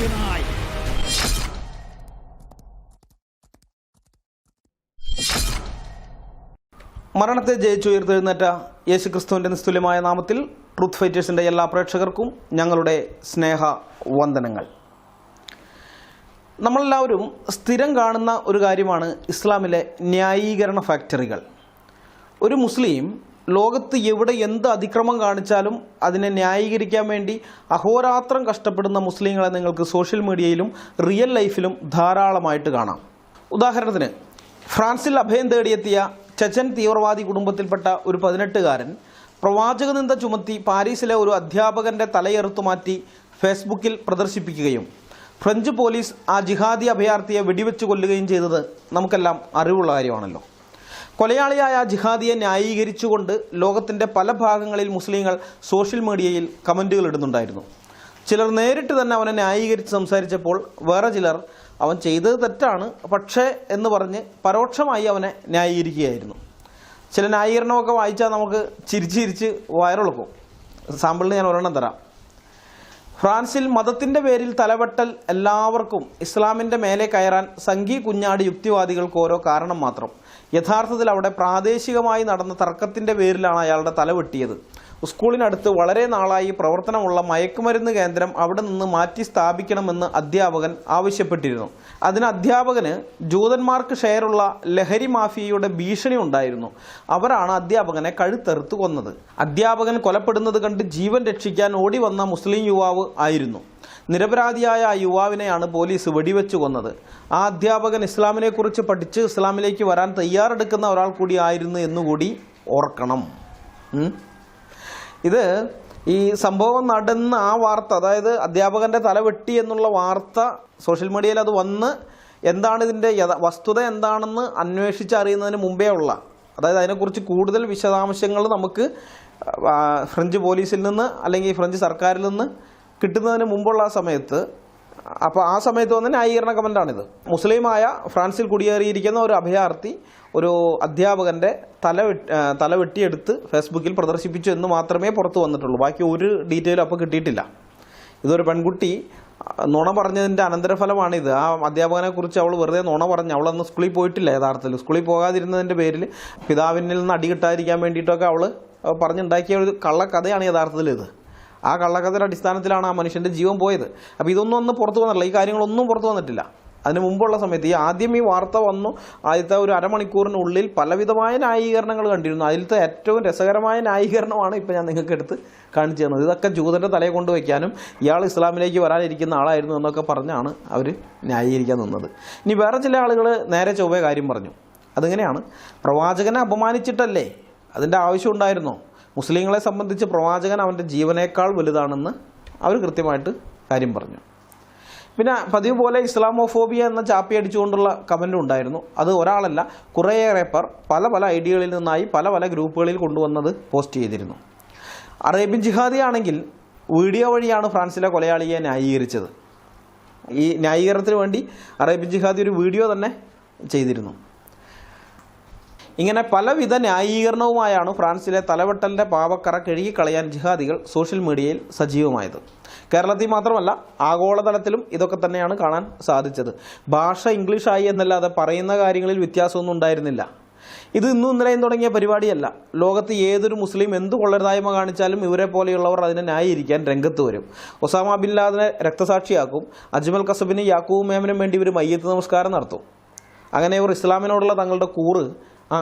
നായി. മരണത്തെ ജയിച്ചുയർത്തെഴുന്നേറ്റ യേശുക്രിസ്തുവിൻ്റെ നിസ്തുല്യമായ നാമത്തിൽ ട്രൂത്ത് ഫൈറ്റേഴ്സിൻ്റെ എല്ലാ പ്രേക്ഷകർക്കും ഞങ്ങളുടെ സ്നേഹ വന്ദനങ്ങൾ. നമ്മളെല്ലാവരും സ്ഥിരം കാണുന്ന ഒരു കാര്യമാണ് ഇസ്ലാമിലെ ന്യായീകരണ ഫാക്ടറികൾ. ഒരു മുസ്ലിം ലോകത്ത് എവിടെ എന്ത് അതിക്രമം കാണിച്ചാലും അതിനെ ന്യായീകരിക്കാൻ വേണ്ടി അഹോരാത്രം കഷ്ടപ്പെടുന്ന മുസ്ലിങ്ങളെ നിങ്ങൾക്ക് സോഷ്യൽ മീഡിയയിലും റിയൽ ലൈഫിലും ധാരാളമായിട്ട് കാണാം. ഉദാഹരണത്തിന്, ഫ്രാൻസിൽ അഭയം തേടിയെത്തിയ ചെച്ചൻ തീവ്രവാദി കുടുംബത്തിൽപ്പെട്ട ഒരു 18-കാരൻ പ്രവാചക നിന്ദ ചുമത്തി പാരീസിലെ ഒരു അധ്യാപകൻ്റെ തലയെറുത്തു മാറ്റി ഫേസ്ബുക്കിൽ പ്രദർശിപ്പിക്കുകയും ഫ്രഞ്ച് പോലീസ് ആ ജിഹാദി അഭയാർത്ഥിയെ വെടിവെച്ച് കൊല്ലുകയും ചെയ്തത് നമുക്കെല്ലാം അറിവുള്ള കാര്യമാണല്ലോ. കൊലയാളിയായ ജിഹാദിയെ ന്യായീകരിച്ചുകൊണ്ട് ലോകത്തിൻ്റെ പല ഭാഗങ്ങളിൽ മുസ്ലിങ്ങൾ സോഷ്യൽ മീഡിയയിൽ കമൻറ്റുകൾ ഇടുന്നുണ്ടായിരുന്നു. ചിലർ നേരിട്ട് തന്നെ അവനെ ന്യായീകരിച്ച് സംസാരിച്ചപ്പോൾ വേറെ ചിലർ അവൻ ചെയ്തത് തെറ്റാണ് പക്ഷേ എന്ന് പറഞ്ഞ് പരോക്ഷമായി അവനെ ന്യായീകരിക്കുകയായിരുന്നു. ചില ന്യായീകരണമൊക്കെ വായിച്ചാൽ നമുക്ക് ചിരിച്ച് വയറിളക്കും. സാമ്പിളിന് ഞാൻ ഒരെണ്ണം തരാം. ഫ്രാൻസിൽ മതത്തിൻ്റെ പേരിൽ തലവെട്ടൽ എല്ലാവർക്കും ഇസ്ലാമിൻ്റെ മേലെ കയറാൻ സംഘി കുഞ്ഞാടി യുക്തിവാദികൾക്ക് ഓരോ കാരണം മാത്രം. യഥാർത്ഥത്തിൽ അവിടെ പ്രാദേശികമായി നടന്ന തർക്കത്തിൻ്റെ പേരിലാണ് അയാളുടെ തല വെട്ടിയത്. സ്കൂളിനടുത്ത് വളരെ നാളായി പ്രവർത്തനമുള്ള മയക്കുമരുന്ന് കേന്ദ്രം അവിടെ നിന്ന് മാറ്റി സ്ഥാപിക്കണമെന്ന് അധ്യാപകൻ ആവശ്യപ്പെട്ടിരുന്നു. അതിന് അധ്യാപകന് ജൂതന്മാർക്ക് ഷെയറുള്ള ലഹരി മാഫിയയുടെ ഭീഷണി ഉണ്ടായിരുന്നു. അവരാണ് അധ്യാപകനെ കഴുത്തെറുത്ത് കൊന്നത്. അധ്യാപകൻ കൊലപ്പെടുന്നത് കണ്ട് ജീവൻ രക്ഷിക്കാൻ ഓടി വന്ന മുസ്ലിം യുവാവ് ആയിരുന്നു. നിരപരാധിയായ ആ യുവാവിനെയാണ് പോലീസ് വെടിവെച്ച് കൊന്നത്. ആ അധ്യാപകൻ ഇസ്ലാമിനെക്കുറിച്ച് പഠിച്ച് ഇസ്ലാമിലേക്ക് വരാൻ തയ്യാറെടുക്കുന്ന ഒരാൾ കൂടി ആയിരുന്നു എന്നുകൂടി ഓർക്കണം. ഇത് ഈ സംഭവം നടന്ന ആ വാർത്ത, അതായത് അധ്യാപകൻ്റെ തല വെട്ടി എന്നുള്ള വാർത്ത സോഷ്യൽ മീഡിയയിൽ അത് വന്ന് എന്താണ് ഇതിൻ്റെ വസ്തുത എന്താണെന്ന് അന്വേഷിച്ചറിയുന്നതിന് മുമ്പേ ഉള്ള, അതായത് അതിനെക്കുറിച്ച് കൂടുതൽ വിശദാംശങ്ങൾ നമുക്ക് ഫ്രഞ്ച് പോലീസിൽ നിന്ന് അല്ലെങ്കിൽ ഫ്രഞ്ച് സർക്കാരിൽ നിന്ന് കിട്ടുന്നതിന് മുമ്പുള്ള സമയത്ത്, അപ്പോൾ ആ സമയത്ത് വന്ന ന്യായീകരണ കമൻ്റാണിത്. മുസ്ലിമായ ഫ്രാൻസിൽ കുടിയേറിയിരിക്കുന്ന ഒരു അഭയാർത്ഥി ഒരു അധ്യാപകൻ്റെ തല വെട്ടിയെടുത്ത് ഫേസ്ബുക്കിൽ പ്രദർശിപ്പിച്ചു എന്ന് മാത്രമേ പുറത്തു വന്നിട്ടുള്ളൂ. ബാക്കി ഒരു ഡീറ്റെയിലും അപ്പോൾ കിട്ടിയിട്ടില്ല. ഇതൊരു പെൺകുട്ടി നുണ പറഞ്ഞതിൻ്റെ അനന്തരഫലമാണിത്. ആ അധ്യാപകനെക്കുറിച്ച് അവൾ വെറുതെ നുണ പറഞ്ഞു. അവളന്ന് സ്കൂളിൽ പോയിട്ടില്ല. യഥാർത്ഥത്തിൽ സ്കൂളിൽ പോകാതിരുന്നതിൻ്റെ പേരിൽ പിതാവിനിൽ നിന്ന് അടി കിട്ടാതിരിക്കാൻ വേണ്ടിയിട്ടൊക്കെ അവൾ പറഞ്ഞുണ്ടാക്കിയ ഒരു കള്ളക്കഥയാണ് യഥാർത്ഥത്തിൽ ഇത്. ആ കള്ളക്കഥയുടെ അടിസ്ഥാനത്തിലാണ് ആ മനുഷ്യൻ്റെ ജീവൻ പോയത്. അപ്പോൾ ഇതൊന്നും പുറത്തു വന്നിട്ടില്ല. ഈ കാര്യങ്ങളൊന്നും പുറത്തു വന്നിട്ടില്ല. അതിന് മുമ്പുള്ള സമയത്ത് ആദ്യം ഈ വാർത്ത വന്നു ആദ്യത്തെ ഒരു അരമണിക്കൂറിനുള്ളിൽ പലവിധമായ ന്യായീകരണങ്ങൾ കണ്ടിരുന്നു. അതിലത്തെ ഏറ്റവും രസകരമായ ന്യായീകരണമാണ് ഇപ്പോൾ ഞാൻ നിങ്ങൾക്ക് എടുത്ത് കാണിച്ചു തന്നത്. ഇതൊക്കെ ജൂതൻ്റെ തലയെ കൊണ്ട് വയ്ക്കാനും ഇയാൾ ഇസ്ലാമിലേക്ക് വരാനിരിക്കുന്ന ആളായിരുന്നു എന്നൊക്കെ പറഞ്ഞാണ് അവർ ന്യായീകരിക്കാൻ നിന്നത്. ഇനി വേറെ ചില ആളുകൾ നേരെ ചൊവ്വേ കാര്യം പറഞ്ഞു. അതിങ്ങനെയാണ്, പ്രവാചകനെ അപമാനിച്ചിട്ടല്ലേ, അതിൻ്റെ ആവശ്യം ഉണ്ടായിരുന്നോ? മുസ്ലിങ്ങളെ സംബന്ധിച്ച് പ്രവാചകൻ അവൻ്റെ ജീവനേക്കാൾ വലുതാണെന്ന് അവർ കൃത്യമായിട്ട് കാര്യം പറഞ്ഞു. പിന്നെ പതിവ് പോലെ ഇസ്ലാമോഫോബിയ എന്ന ചാപ്പി അടിച്ചുകൊണ്ടുള്ള കമൻറ്റും ഉണ്ടായിരുന്നു. അത് ഒരാളല്ല, കുറേയേറെ പേർ പല ഐഡിയകളിൽ നിന്നായി പല ഗ്രൂപ്പുകളിൽ കൊണ്ടുവന്നത് പോസ്റ്റ് ചെയ്തിരുന്നു. അറേബ്യൻ ജിഹാദി ആണെങ്കിൽ വീഡിയോ വഴിയാണ് ഫ്രാൻസിലെ കൊലയാളിയെ ന്യായീകരിച്ചത്. ഈ ന്യായീകരണത്തിന് വേണ്ടി അറേബ്യൻ ജിഹാദി ഒരു വീഡിയോ തന്നെ ചെയ്തിരുന്നു. ഇങ്ങനെ പലവിധ ന്യായീകരണവുമായാണ് ഫ്രാൻസിലെ തലവെട്ടലിൻ്റെ പാവക്കറ കഴുകിക്കളയാൻ ജിഹാദികൾ സോഷ്യൽ മീഡിയയിൽ സജീവമായത്. കേരളത്തിൽ മാത്രമല്ല ആഗോളതലത്തിലും ഇതൊക്കെ തന്നെയാണ് കാണാൻ സാധിച്ചത്. ഭാഷ ഇംഗ്ലീഷായി എന്നല്ലാതെ പറയുന്ന കാര്യങ്ങളിൽ വ്യത്യാസമൊന്നും ഉണ്ടായിരുന്നില്ല. ഇത് ഇന്നും ഇന്നലെയും തുടങ്ങിയ പരിപാടിയല്ല. ലോകത്ത് ഏതൊരു മുസ്ലിം എന്ത് കൊള്ളരുതായ്മ കാണിച്ചാലും ഇവരെ പോലെയുള്ളവർ അതിനെ ന്യായീകരിക്കാൻ രംഗത്ത് വരും. ഒസാമ ബിൻ ലാദനെ രക്തസാക്ഷിയാക്കും. അജ്മൽ കസബിനും യാക്കൂബ് മേമനും വേണ്ടി ഇവർ മയ്യത്ത് നമസ്കാരം നടത്തും. അങ്ങനെ ഇവർ ഇസ്ലാമിനോടുള്ള തങ്ങളുടെ കൂറ്,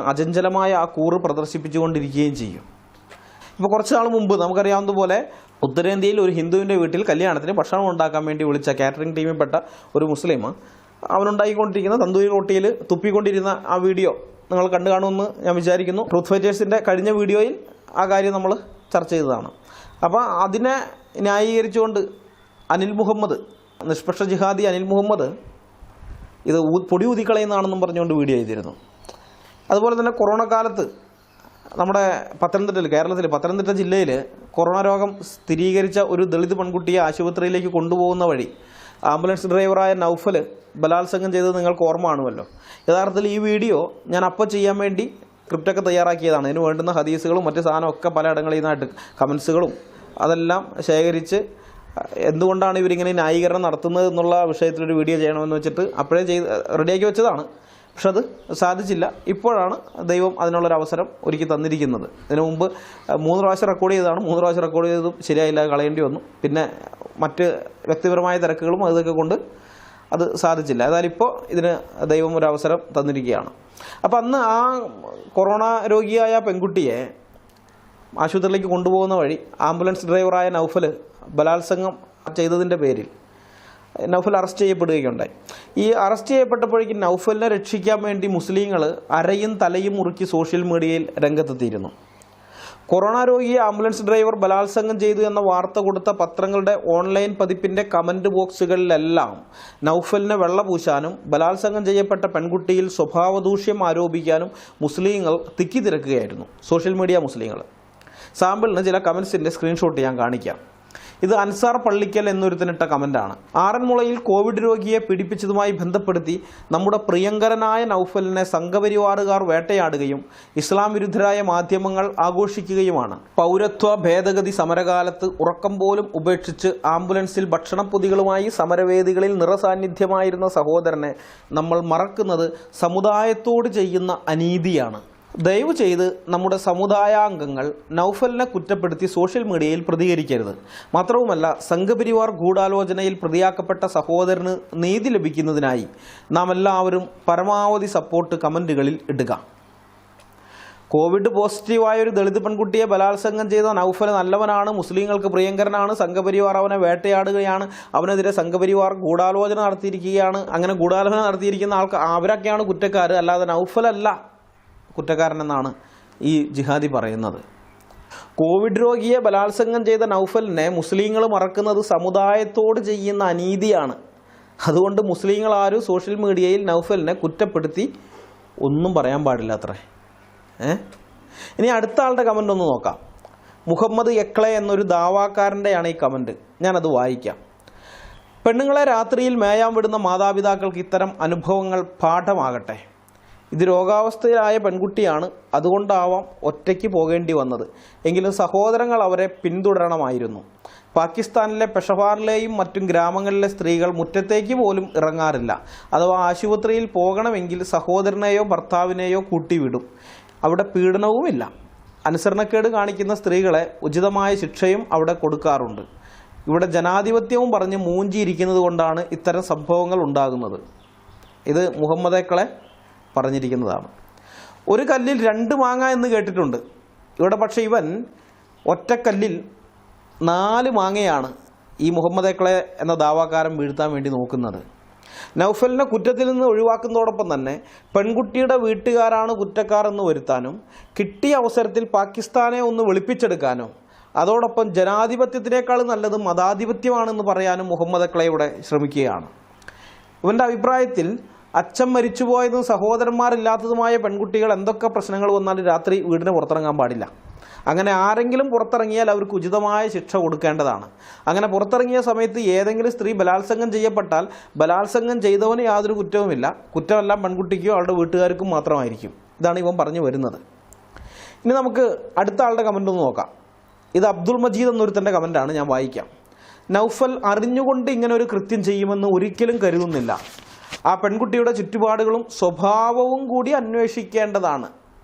അചഞ്ചലമായ ആ കൂറ് പ്രദർശിപ്പിച്ചുകൊണ്ടിരിക്കുകയും ചെയ്യും. ഇപ്പോൾ കുറച്ച് നാൾ മുമ്പ് നമുക്കറിയാവുന്നതുപോലെ ഉത്തരേന്ത്യയിൽ ഒരു ഹിന്ദുവിൻ്റെ വീട്ടിൽ കല്യാണത്തിന് ഭക്ഷണം ഉണ്ടാക്കാൻ വേണ്ടി വിളിച്ച കാറ്ററിംഗ് ടീമിൽപ്പെട്ട ഒരു മുസ്ലിം അവനുണ്ടാക്കിക്കൊണ്ടിരിക്കുന്ന തന്തൂരി റൊട്ടിയിൽ തുപ്പിക്കൊണ്ടിരുന്ന ആ വീഡിയോ നിങ്ങൾ കണ്ടു കാണുമെന്ന് ഞാൻ വിചാരിക്കുന്നു. ട്രൂത്ത് ഫൈറ്റേഴ്സിൻ്റെ കഴിഞ്ഞ വീഡിയോയിൽ ആ കാര്യം നമ്മൾ ചർച്ച ചെയ്തതാണ്. അപ്പോൾ അതിനെ ന്യായീകരിച്ചുകൊണ്ട് അനിൽ മുഹമ്മദ്, നിഷ്പക്ഷ ജിഹാദി അനിൽ മുഹമ്മദ് ഇത് പൊടി ഊതിക്കളയുന്നതാണെന്നും പറഞ്ഞുകൊണ്ട് വീഡിയോ ചെയ്തിരുന്നു. അതുപോലെ തന്നെ കൊറോണ കാലത്ത് നമ്മുടെ കേരളത്തിൽ പത്തനംതിട്ട ജില്ലയിൽ കൊറോണ രോഗം സ്ഥിരീകരിച്ച ഒരു ദളിത് പെൺകുട്ടിയെ ആശുപത്രിയിലേക്ക് കൊണ്ടുപോകുന്ന വഴി ആംബുലൻസ് ഡ്രൈവറായ നൗഫൽ ബലാത്സംഗം ചെയ്തത് നിങ്ങൾക്ക് ഓർമ്മ കാണുമല്ലോ. യഥാർത്ഥത്തിൽ ഈ വീഡിയോ ഞാൻ അപ്പോൾ ചെയ്യാൻ വേണ്ടി സ്ക്രിപ്റ്റൊക്കെ തയ്യാറാക്കിയതാണ്. ഇതിന് വേണ്ടുന്ന ഹദീസുകളും മറ്റ് സാധനമൊക്കെ പലയിടങ്ങളിൽ നിന്നായിട്ട് കമൻസുകളും അതെല്ലാം ശേഖരിച്ച് എന്തുകൊണ്ടാണ് ഇവരിങ്ങനെ ന്യായീകരണം നടത്തുന്നത് എന്നുള്ള വിഷയത്തിലൊരു വീഡിയോ ചെയ്യണമെന്ന് വെച്ചിട്ട് അപ്പോഴേ റെഡിയാക്കി വെച്ചതാണ്. പക്ഷെ അത് സാധിച്ചില്ല. ഇപ്പോഴാണ് ദൈവം അതിനുള്ളൊരു അവസരം ഒരുക്കി തന്നിരിക്കുന്നത്. ഇതിനു മുമ്പ് 3 പ്രാവശ്യം റെക്കോർഡ് ചെയ്തതാണ്. 3 പ്രാവശ്യം റെക്കോർഡ് ചെയ്തതും ശരിയായില്ല, കളയേണ്ടി വന്നു. പിന്നെ മറ്റ് വ്യക്തിപരമായ തിരക്കുകളും അതൊക്കെ കൊണ്ട് അത് സാധിച്ചില്ല. ഏതായാലും ഇപ്പോൾ ഇതിന് ദൈവം ഒരു അവസരം തന്നിരിക്കുകയാണ്. അപ്പം അന്ന് ആ കൊറോണ രോഗിയായ പെൺകുട്ടിയെ ആശുപത്രിയിലേക്ക് കൊണ്ടുപോകുന്ന വഴി ആംബുലൻസ് ഡ്രൈവറായ നൗഫൽ ബലാത്സംഗം ചെയ്തതിൻ്റെ പേരിൽ നൗഫൽ അറസ്റ്റ് ചെയ്യപ്പെടുകയുണ്ടായി. ഈ അറസ്റ്റ് ചെയ്യപ്പെട്ടപ്പോഴേക്കും നൗഫലിനെ രക്ഷിക്കാൻ വേണ്ടി മുസ്ലിങ്ങൾ അരയും തലയും മുറുക്കി സോഷ്യൽ മീഡിയയിൽ രംഗത്തെത്തിയിരുന്നു. കൊറോണ രോഗിയെ ആംബുലൻസ് ഡ്രൈവർ ബലാത്സംഗം ചെയ്തു എന്ന വാർത്ത കൊടുത്ത പത്രങ്ങളുടെ ഓൺലൈൻ പതിപ്പിൻ്റെ കമൻറ്റ് ബോക്സുകളിലെല്ലാം നൗഫലിനെ വെള്ളപൂശാനും ബലാത്സംഗം ചെയ്യപ്പെട്ട പെൺകുട്ടിയിൽ സ്വഭാവദൂഷ്യം ആരോപിക്കാനും മുസ്ലിങ്ങൾ തിക്കിത്തിരക്കുകയായിരുന്നു. സോഷ്യൽ മീഡിയ മുസ്ലിങ്ങൾ. സാമ്പിളിന് ചില കമൻസിൻ്റെ സ്ക്രീൻഷോട്ട് ഞാൻ കാണിക്കാം. ഇത് അൻസാർ പള്ളിക്കൽ എന്നൊരുത്തനിട്ട കമൻ്റാണ്. ആറന്മുളയിൽ കോവിഡ് രോഗിയെ പീഡിപ്പിച്ചതുമായി ബന്ധപ്പെടുത്തി നമ്മുടെ പ്രിയങ്കരനായ നൗഫലിനെ സംഘപരിവാറുകാർ വേട്ടയാടുകയും ഇസ്ലാം വിരുദ്ധരായ മാധ്യമങ്ങൾ ആഘോഷിക്കുകയുമാണ്. പൗരത്വ ഭേദഗതി സമരകാലത്ത് ഉറക്കം പോലും ഉപേക്ഷിച്ച് ആംബുലൻസിൽ ഭക്ഷണപ്പൊതികളുമായി സമരവേദികളിൽ നിറസാന്നിധ്യമായിരുന്ന സഹോദരനെ നമ്മൾ മറക്കുന്നത് സമുദായത്തോട് ചെയ്യുന്ന അനീതിയാണ്. ദയവ് ചെയ്ത് നമ്മുടെ സമുദായാംഗങ്ങൾ നൗഫലിനെ കുറ്റപ്പെടുത്തി സോഷ്യൽ മീഡിയയിൽ പ്രതികരിക്കരുത്. മാത്രവുമല്ല, സംഘപരിവാർ ഗൂഢാലോചനയിൽ പ്രതിയാക്കപ്പെട്ട സഹോദരന് നീതി ലഭിക്കുന്നതിനായി നാം എല്ലാവരും പരമാവധി സപ്പോർട്ട് കമൻറ്റുകളിൽ ഇടുക. കോവിഡ് പോസിറ്റീവായ ഒരു ദളിത് പെൺകുട്ടിയെ ബലാത്സംഗം ചെയ്ത നൗഫൽ നല്ലവനാണ്, മുസ്ലിങ്ങൾക്ക് പ്രിയങ്കരനാണ്, സംഘപരിവാർ അവനെ വേട്ടയാടുകയാണ്, അവനെതിരെ സംഘപരിവാർ ഗൂഢാലോചന നടത്തിയിരിക്കുകയാണ്. അങ്ങനെ ഗൂഢാലോചന നടത്തിയിരിക്കുന്ന അവരൊക്കെയാണ് കുറ്റക്കാർ, അല്ലാതെ നൗഫലല്ല കുറ്റക്കാരനെന്നാണ് ഈ ജിഹാദി പറയുന്നത്. കോവിഡ് രോഗിയെ ബലാത്സംഗം ചെയ്ത നൗഫലിനെ മുസ്ലിങ്ങൾ മറക്കുന്നത് സമുദായത്തോട് ചെയ്യുന്ന അനീതിയാണ്. അതുകൊണ്ട് മുസ്ലിങ്ങൾ ആരും സോഷ്യൽ മീഡിയയിൽ നൗഫലിനെ കുറ്റപ്പെടുത്തി ഒന്നും പറയാൻ പാടില്ല അത്രേ. ഇനി അടുത്ത ആളുടെ കമൻ്റ് ഒന്ന് നോക്കാം. മുഹമ്മദ് എക്ലെ എന്നൊരു ദാവാക്കാരൻ്റെയാണ് ഈ കമൻറ്റ്. ഞാനത് വായിക്കാം. പെണ്ണുങ്ങളെ രാത്രിയിൽ മേയാൻ വിടുന്ന മാതാപിതാക്കൾക്ക് ഇത്തരം അനുഭവങ്ങൾ പാഠമാകട്ടെ. ഇത് രോഗാവസ്ഥയിലായ പെൺകുട്ടിയാണ്, അതുകൊണ്ടാവാം ഒറ്റയ്ക്ക് പോകേണ്ടി വന്നത്. എങ്കിലും സഹോദരങ്ങൾ അവരെ പിന്തുടരണമായിരുന്നു. പാകിസ്ഥാനിലെ പെഷവാറിലെയും മറ്റും ഗ്രാമങ്ങളിലെ സ്ത്രീകൾ മുറ്റത്തേക്ക് പോലും ഇറങ്ങാറില്ല. അഥവാ ആശുപത്രിയിൽ പോകണമെങ്കിൽ സഹോദരനെയോ ഭർത്താവിനെയോ കൂട്ടിവിടും. അവിടെ പീഡനവുമില്ല. അനുസരണക്കേട് കാണിക്കുന്ന സ്ത്രീകളെ ഉചിതമായ ശിക്ഷയും അവിടെ കൊടുക്കാറുണ്ട്. ഇവിടെ ജനാധിപത്യവും പറഞ്ഞ് മൂഞ്ചിയിരിക്കുന്നത് കൊണ്ടാണ് ഇത്തരം സംഭവങ്ങൾ ഉണ്ടാകുന്നത്. ഇത് മുഹമ്മദ് എക്ലെ പറഞ്ഞിരിക്കുന്നതാണ്. ഒരു കല്ലിൽ 2 മാങ്ങ എന്ന് കേട്ടിട്ടുണ്ട്. ഇവിടെ പക്ഷേ ഇവൻ ഒറ്റക്കല്ലിൽ 4 മാങ്ങയാണ് ഈ മുഹമ്മദ് എക്ലെ എന്ന ദാവാക്കാരൻ വീഴ്ത്താൻ വേണ്ടി നോക്കുന്നത്. നൗഫലിനെ കുറ്റത്തിൽ നിന്ന് ഒഴിവാക്കുന്നതോടൊപ്പം തന്നെ പെൺകുട്ടിയുടെ വീട്ടുകാരാണ് കുറ്റക്കാർ എന്ന് വരുത്താനും കിട്ടിയ അവസരത്തിൽ പാകിസ്ഥാനെ ഒന്ന് വെളുപ്പിച്ചെടുക്കാനും അതോടൊപ്പം ജനാധിപത്യത്തിനേക്കാൾ നല്ലത് മതാധിപത്യമാണെന്ന് പറയാനും മുഹമ്മദ് എക്ലെ ഇവിടെ ശ്രമിക്കുകയാണ്. ഇവൻ്റെ അഭിപ്രായത്തിൽ അച്ഛൻ മരിച്ചുപോയതും സഹോദരന്മാരില്ലാത്തതുമായ പെൺകുട്ടികൾ എന്തൊക്കെ പ്രശ്നങ്ങൾ വന്നാലും രാത്രി വീടിന് പുറത്തിറങ്ങാൻ പാടില്ല. അങ്ങനെ ആരെങ്കിലും പുറത്തിറങ്ങിയാൽ അവർക്ക് ഉചിതമായ ശിക്ഷ കൊടുക്കേണ്ടതാണ്. അങ്ങനെ പുറത്തിറങ്ങിയ സമയത്ത് ഏതെങ്കിലും സ്ത്രീ ബലാത്സംഗം ചെയ്യപ്പെട്ടാൽ ബലാത്സംഗം ചെയ്തവന് യാതൊരു കുറ്റവുമില്ല. കുറ്റമെല്ലാം പെൺകുട്ടിക്കോ അവളുടെ വീട്ടുകാർക്കും മാത്രമായിരിക്കും. ഇതാണ് ഇവൻ പറഞ്ഞു വരുന്നത്. ഇനി നമുക്ക് അടുത്ത ആളുടെ കമൻ്റ് ഒന്ന് നോക്കാം. ഇത് അബ്ദുൾ മജീദ് എന്നൊരുത്തൻ്റെ കമൻ്റാണ്. ഞാൻ വായിക്കാം. നൗഫൽ അറിഞ്ഞുകൊണ്ട് ഇങ്ങനെ ഒരു കൃത്യം ചെയ്യുമെന്ന് ഒരിക്കലും കരുതുന്നില്ല. ആ പെൺകുട്ടിയുടെ ചുറ്റുപാടുകളും സ്വഭാവവും കൂടി അന്വേഷിക്കേണ്ടതാണ്.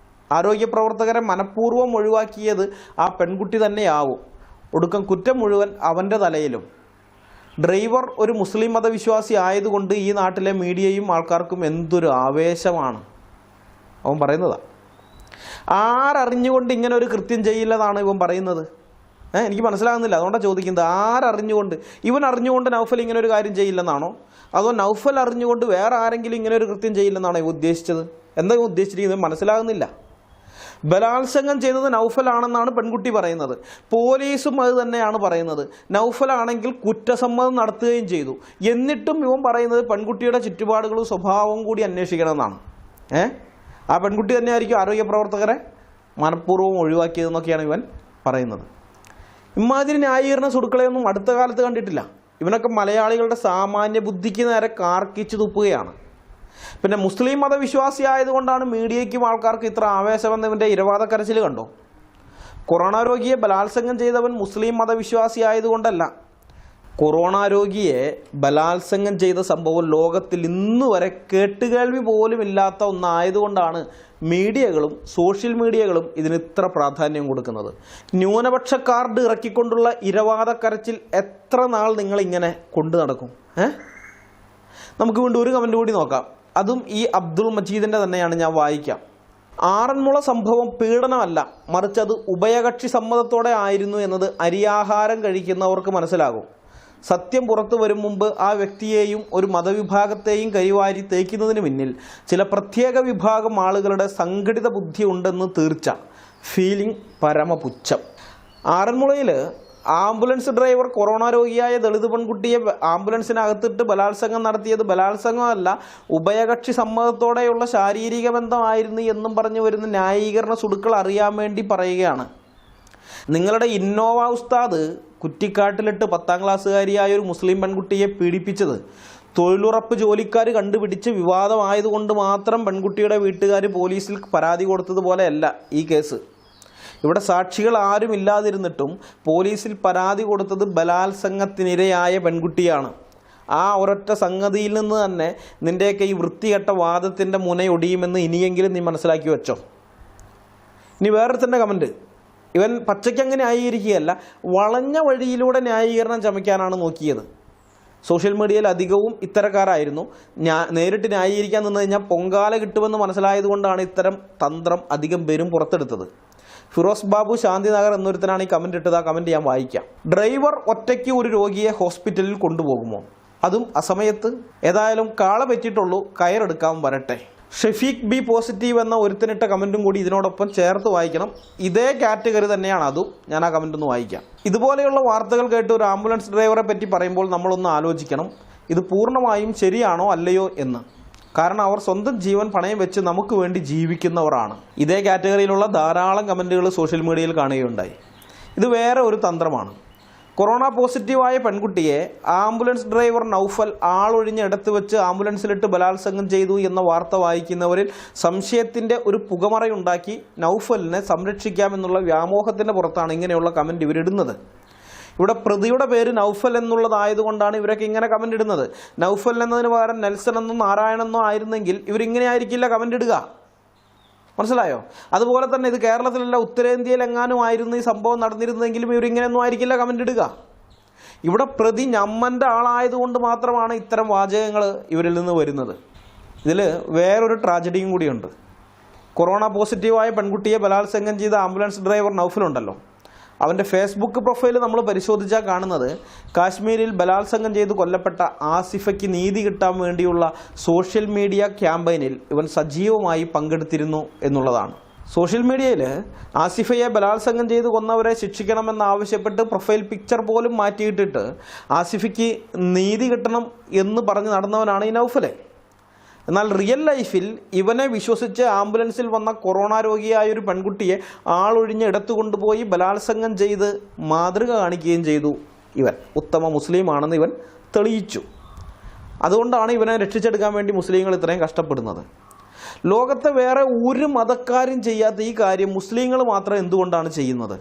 ആരോഗ്യ പ്രവർത്തകരെ മനഃപൂർവ്വം ഒഴിവാക്കിയത് ആ പെൺകുട്ടി തന്നെയാവും. ഒടുക്കം കുറ്റം മുഴുവൻ അവൻ്റെ തലയിലും. ഡ്രൈവർ ഒരു മുസ്ലിം മതവിശ്വാസി ആയതുകൊണ്ട് ഈ നാട്ടിലെ മീഡിയയും ആൾക്കാർക്കും എന്തൊരു ആവേശമാണ്. അവൻ പറയുന്നതാണ്. ആരറിഞ്ഞുകൊണ്ട് ഇങ്ങനെ ഒരു കൃത്യം ചെയ്യില്ലെന്നാണ് ഇവൻ പറയുന്നത്. എനിക്ക് മനസ്സിലാകുന്നില്ല, അതുകൊണ്ടാണ് ചോദിക്കുന്നത്. ആരറിഞ്ഞുകൊണ്ട്? ഇവൻ അറിഞ്ഞുകൊണ്ട് നൗഫൽ ഇങ്ങനെ ഒരു കാര്യം ചെയ്യില്ലെന്നാണോ, അതോ നൗഫൽ അറിഞ്ഞുകൊണ്ട് വേറെ ആരെങ്കിലും ഇങ്ങനെ ഒരു കൃത്യം ചെയ്യില്ലെന്നാണോ ഇവ ഉദ്ദേശിച്ചത്? എന്താ ഉദ്ദേശിച്ചിരിക്കുന്നത് മനസ്സിലാകുന്നില്ല. ബലാത്സംഗം ചെയ്തത് നൗഫലാണെന്നാണ് പെൺകുട്ടി പറയുന്നത്. പോലീസും അത് തന്നെയാണ് പറയുന്നത്. നൗഫലാണെങ്കിൽ കുറ്റസമ്മതം നടത്തുകയും ചെയ്തു. എന്നിട്ടും ഇവൻ പറയുന്നത് പെൺകുട്ടിയുടെ ചുറ്റുപാടുകളും സ്വഭാവവും കൂടി അന്വേഷിക്കണമെന്നാണ്. ആ പെൺകുട്ടി തന്നെയായിരിക്കും ആരോഗ്യ പ്രവർത്തകരെ മനഃപൂർവ്വം ഒഴിവാക്കിയതെന്നൊക്കെയാണ് ഇവൻ പറയുന്നത്. ഇമാതിരി ന്യായീകരണ സുടുക്കളെയൊന്നും അടുത്ത കാലത്ത് കണ്ടിട്ടില്ല. ഇവനൊക്കെ മലയാളികളുടെ സാമാന്യ ബുദ്ധിക്ക് നേരെ കാർക്കിച്ച് തുപ്പുകയാണ്. പിന്നെ മുസ്ലിം മതവിശ്വാസി ആയതുകൊണ്ടാണ് മീഡിയയ്ക്കും ആൾക്കാർക്ക് ഇത്ര ആവേശമെന്ന് ഇവൻ്റെ ഇരവാദക്കരച്ചിൽ കണ്ടോ? കൊറോണ രോഗിയെ ബലാത്സംഗം ചെയ്തവൻ മുസ്ലിം മതവിശ്വാസി ആയതുകൊണ്ടല്ല. കൊറോണ രോഗിയെ ബലാത്സംഗം ചെയ്ത സംഭവം ലോകത്തിൽ ഇന്ന് വരെ കേട്ടുകേൾവി പോലും ഇല്ലാത്ത ഒന്നായതുകൊണ്ടാണ് മീഡിയകളും സോഷ്യൽ മീഡിയകളും ഇതിന് ഇത്ര പ്രാധാന്യം കൊടുക്കുന്നത്. ന്യൂനപക്ഷ കാർഡ് ഇറക്കിക്കൊണ്ടുള്ള ഇരവാദ കരച്ചിൽ എത്ര നാൾ നിങ്ങളിങ്ങനെ കൊണ്ടു നടക്കും? നമുക്ക് വീണ്ടും ഒരു കമൻറ്റ് കൂടി നോക്കാം. അതും ഈ അബ്ദുൾ മജീദിൻ്റെ തന്നെയാണ്, ഞാൻ വായിക്കാം. ആറന്മുള സംഭവം പീഡനമല്ല, മറിച്ച് അത് ഉഭയകക്ഷി സമ്മതത്തോടെ ആയിരുന്നു എന്നത് അരിയാഹാരം കഴിക്കുന്നവർക്ക് മനസ്സിലാകും. സത്യം പുറത്തു വരും മുമ്പ് ആ വ്യക്തിയെയും ഒരു മതവിഭാഗത്തെയും കരിവാരി തേക്കുന്നതിന് പിന്നിൽ ചില പ്രത്യേക വിഭാഗം ആളുകളുടെ സംഘടിത ബുദ്ധി ഉണ്ടെന്ന് തീർച്ച. ഫീലിംഗ് പരമപുച്ഛം. ആറന്മുളയിൽ ആംബുലൻസ് ഡ്രൈവർ കൊറോണ രോഗിയായ ദളിത് പെൺകുട്ടിയെ ആംബുലൻസിനകത്തിട്ട് ബലാത്സംഗം നടത്തിയത് ബലാത്സംഗമല്ല, ഉഭയകക്ഷി സമ്മതത്തോടെയുള്ള ശാരീരിക ബന്ധമായിരുന്നു എന്നും പറഞ്ഞു വരുന്ന ന്യായീകരണ സുടുക്കൾ അറിയാൻ വേണ്ടി പറയുകയാണ്. നിങ്ങളുടെ ഇന്നോവ ഉസ്താദ് കുറ്റിക്കാട്ടിലിട്ട് 10ാം ക്ലാസ്സുകാരിയായ ഒരു മുസ്ലിം പെൺകുട്ടിയെ പീഡിപ്പിച്ചത് തൊഴിലുറപ്പ് ജോലിക്കാർ കണ്ടുപിടിച്ച് വിവാദമായതുകൊണ്ട് മാത്രം പെൺകുട്ടിയുടെ വീട്ടുകാർ പോലീസിൽ പരാതി കൊടുത്തതുപോലെയല്ല ഈ കേസ്. ഇവിടെ സാക്ഷികൾ ആരും ഇല്ലാതിരുന്നിട്ടും പോലീസിൽ പരാതി കൊടുത്തത് ബലാത്സംഗത്തിനിരയായ പെൺകുട്ടിയാണ്. ആ ഒരൊറ്റ സംഗതിയിൽ നിന്ന് തന്നെ നിൻ്റെയൊക്കെ ഈ വൃത്തികെട്ട വാദത്തിൻ്റെ മുനയൊടിയുമെന്ന് ഇനിയെങ്കിലും നീ മനസ്സിലാക്കി വെച്ചോ. ഇനി വേറൊരുത്തൻ്റെ കമൻറ്റ്. ഇവൻ പച്ചയ്ക്കങ്ങനെ ന്യായീകരിക്കുകയല്ല, വളഞ്ഞ വഴിയിലൂടെ ന്യായീകരണം ചമയ്ക്കാനാണ് നോക്കിയത്. സോഷ്യൽ മീഡിയയിൽ അധികവും ഇത്തരക്കാരായിരുന്നു. നേരിട്ട് ന്യായീകരിക്കാൻ നിന്ന് കഴിഞ്ഞാൽ പൊങ്കാല കിട്ടുമെന്ന് മനസ്സിലായതുകൊണ്ടാണ് ഇത്തരം തന്ത്രം അധികം പേരും പുറത്തെടുത്തത്. ഫിറോസ് ബാബു ശാന്തിനഗർ എന്നൊരുത്തനാണ് ഈ കമൻറ്റ് ഇട്ടത്. ആ കമൻറ്റ് ഞാൻ വായിക്കാം. ഡ്രൈവർ ഒറ്റയ്ക്ക് ഒരു രോഗിയെ ഹോസ്പിറ്റലിൽ കൊണ്ടുപോകുമോ? അതും അസമയത്ത്. ഏതായാലും കാള പറ്റിയിട്ടുള്ളൂ, കയറെടുക്കാൻ വരട്ടെ. ഷെഫീഖ് ബി പോസിറ്റീവ് എന്ന ഒരുത്തനിട്ട കമൻറ്റും കൂടി ഇതിനോടൊപ്പം ചേർത്ത് വായിക്കണം. ഇതേ കാറ്റഗറി തന്നെയാണ് അതും. ഞാൻ ആ കമൻറ്റ് ഒന്ന് വായിക്കാം. ഇതുപോലെയുള്ള വാർത്തകൾ കേട്ട് ഒരു ആംബുലൻസ് ഡ്രൈവറെ പറ്റി പറയുമ്പോൾ നമ്മളൊന്ന് ആലോചിക്കണം, ഇത് പൂർണ്ണമായും ശരിയാണോ അല്ലയോ എന്ന്. കാരണം അവർ സ്വന്തം ജീവൻ പണയം വെച്ച് നമുക്ക് വേണ്ടി ജീവിക്കുന്നവരാണ്. ഇതേ കാറ്റഗറിയിലുള്ള ധാരാളം കമൻറ്റുകൾ സോഷ്യൽ മീഡിയയിൽ കാണുകയുണ്ടായി. ഇത് വേറെ ഒരു തന്ത്രമാണ്. കൊറോണ പോസിറ്റീവായ പെൺകുട്ടിയെ ആംബുലൻസ് ഡ്രൈവർ നൗഫൽ ആളൊഴിഞ്ഞ ഇടത്ത് വെച്ച് ആംബുലൻസിലിട്ട് ബലാത്സംഗം ചെയ്തു എന്ന വാർത്ത വായിക്കുന്നവരിൽ സംശയത്തിൻ്റെ ഒരു പുകമറയുണ്ടാക്കി നൗഫലിനെ സംരക്ഷിക്കാമെന്നുള്ള വ്യാമോഹത്തിൻ്റെ പുറത്താണ് ഇങ്ങനെയുള്ള കമൻറ്റ് ഇവരിടുന്നത്. ഇവിടെ പ്രതിയുടെ പേര് നൗഫൽ എന്നുള്ളതായതുകൊണ്ടാണ് ഇവരൊക്കെ ഇങ്ങനെ കമൻ്റ് ഇടുന്നത്. നൗഫൽ എന്നതിന് പകരം നെൽസൺ എന്നോ നാരായണെന്നോ ആയിരുന്നെങ്കിൽ ഇവരിങ്ങനെ ആയിരിക്കില്ല കമൻ്റ് ഇടുക. മനസ്സിലായോ? അതുപോലെ തന്നെ ഇത് കേരളത്തിലല്ല ഉത്തരേന്ത്യയിൽ എങ്ങാനും ആയിരുന്നു ഈ സംഭവം നടന്നിരുന്നെങ്കിലും ഇവരിങ്ങനെയൊന്നും ആയിരിക്കില്ല കമൻ്റ് ഇടുക. ഇവിടെ പ്രതി ഞമ്മൻ്റെ ആളായതുകൊണ്ട് മാത്രമാണ് ഇത്തരം വാചകങ്ങൾ ഇവരിൽ നിന്ന് വരുന്നത്. ഇതിൽ വേറൊരു ട്രാജഡിയും കൂടിയുണ്ട്. കൊറോണ പോസിറ്റീവായ പെൺകുട്ടിയെ ബലാത്സംഗം ചെയ്ത ആംബുലൻസ് ഡ്രൈവർ നൗഫലുണ്ടല്ലോ, അവൻ്റെ ഫേസ്ബുക്ക് പ്രൊഫൈൽ നമ്മൾ പരിശോധിച്ചാൽ കാണുന്നത് കാശ്മീരിൽ ബലാത്സംഗം ചെയ്ത് കൊല്ലപ്പെട്ട ആസിഫയ്ക്ക് നീതി കിട്ടാൻ വേണ്ടിയുള്ള സോഷ്യൽ മീഡിയ ക്യാമ്പയിനിൽ ഇവൻ സജീവമായി പങ്കെടുത്തിരുന്നു എന്നുള്ളതാണ്. സോഷ്യൽ മീഡിയയിൽ ആസിഫയെ ബലാത്സംഗം ചെയ്ത് കൊന്നവരെ ശിക്ഷിക്കണമെന്നാവശ്യപ്പെട്ട് പ്രൊഫൈൽ പിക്ചർ പോലും മാറ്റിയിട്ടിട്ട് ആസിഫയ്ക്ക് നീതി കിട്ടണം എന്ന് പറഞ്ഞ് നടന്നവനാണ് ഈ നൗഫലെ. എന്നാൽ റിയൽ ലൈഫിൽ ഇവനെ വിശ്വസിച്ച് ആംബുലൻസിൽ വന്ന കൊറോണ രോഗിയായ ഒരു പെൺകുട്ടിയെ ആളൊഴിഞ്ഞ് ഇടത്തു കൊണ്ടുപോയി ബലാത്സംഗം ചെയ്ത് മാതൃക കാണിക്കുകയും ചെയ്തു. ഇവൻ ഉത്തമ മുസ്ലിമാണെന്ന് ഇവൻ തെളിയിച്ചു. അതുകൊണ്ടാണ് ഇവനെ രക്ഷിച്ചെടുക്കാൻ വേണ്ടി മുസ്ലിങ്ങൾ ഇത്രയും കഷ്ടപ്പെടുന്നത്. ലോകത്തെ വേറെ ഒരു മതക്കാരും ചെയ്യാത്ത ഈ കാര്യം മുസ്ലിങ്ങൾ മാത്രം എന്തുകൊണ്ടാണ് ചെയ്യുന്നത്?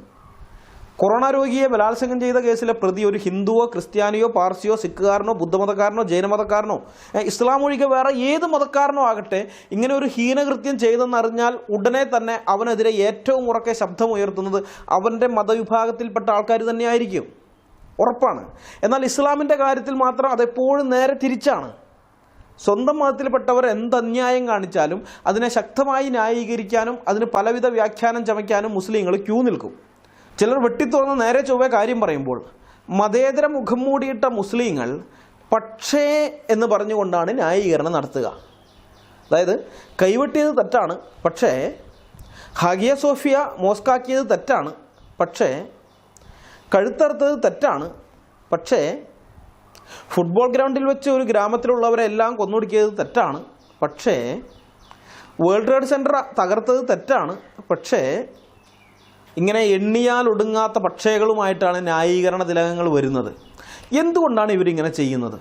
കൊറോണ രോഗിയെ ബലാത്സംഗം ചെയ്ത കേസിലെ പ്രതി ഒരു ഹിന്ദുവോ ക്രിസ്ത്യാനിയോ പാർസിയോ സിഖുകാരനോ ബുദ്ധമതക്കാരനോ ജൈനമതക്കാരനോ ഇസ്ലാം ഒഴികെ വേറെ ഏത് മതക്കാരനോ ആകട്ടെ, ഇങ്ങനെ ഒരു ഹീനകൃത്യം ചെയ്തെന്നറിഞ്ഞാൽ ഉടനെ തന്നെ അവനെതിരെ ഏറ്റവും ഉറക്കെ ശബ്ദമുയർത്തുന്നത് അവൻ്റെ മതവിഭാഗത്തിൽപ്പെട്ട ആൾക്കാർ തന്നെയായിരിക്കും, ഉറപ്പാണ്. എന്നാൽ ഇസ്ലാമിൻ്റെ കാര്യത്തിൽ മാത്രം അതെപ്പോഴും നേരെ തിരിച്ചാണ്. സ്വന്തം മതത്തിൽപ്പെട്ടവർ എന്തന്യായം കാണിച്ചാലും അതിനെ ശക്തമായി ന്യായീകരിക്കാനും അതിന് പലവിധ വ്യാഖ്യാനം ചമയ്ക്കാനും മുസ്ലിങ്ങൾ ക്യൂ നിൽക്കും. ചിലർ വെട്ടിത്തുറന്ന് നേരെ ചൊവ്വേ കാര്യം പറയുമ്പോൾ മതേതര മുഖം മൂടിയിട്ട മുസ്ലിങ്ങൾ പക്ഷേ എന്ന് പറഞ്ഞുകൊണ്ടാണ് ന്യായീകരണം നടത്തുക. അതായത് കൈവെട്ടിയത് തെറ്റാണ്, പക്ഷേ ഹാഗിയ സോഫിയ മോസ്കാക്കിയത് തെറ്റാണ്, പക്ഷേ കഴുത്തറുത്തത് തെറ്റാണ്, പക്ഷേ ഫുട്ബോൾ ഗ്രൗണ്ടിൽ വെച്ച് ഒരു ഗ്രാമത്തിലുള്ളവരെല്ലാം കൊന്നൊടുക്കിയത് തെറ്റാണ്, പക്ഷേ വേൾഡ് ട്രേഡ് സെൻറ്റർ തകർത്തത് തെറ്റാണ്, പക്ഷേ ഇങ്ങനെ എണ്ണിയാൽ ഒടുങ്ങാത്ത പക്ഷേകളുമായിട്ടാണ് ന്യായീകരണ തിലകങ്ങൾ വരുന്നത്. എന്തുകൊണ്ടാണ് ഇവരിങ്ങനെ ചെയ്യുന്നത്?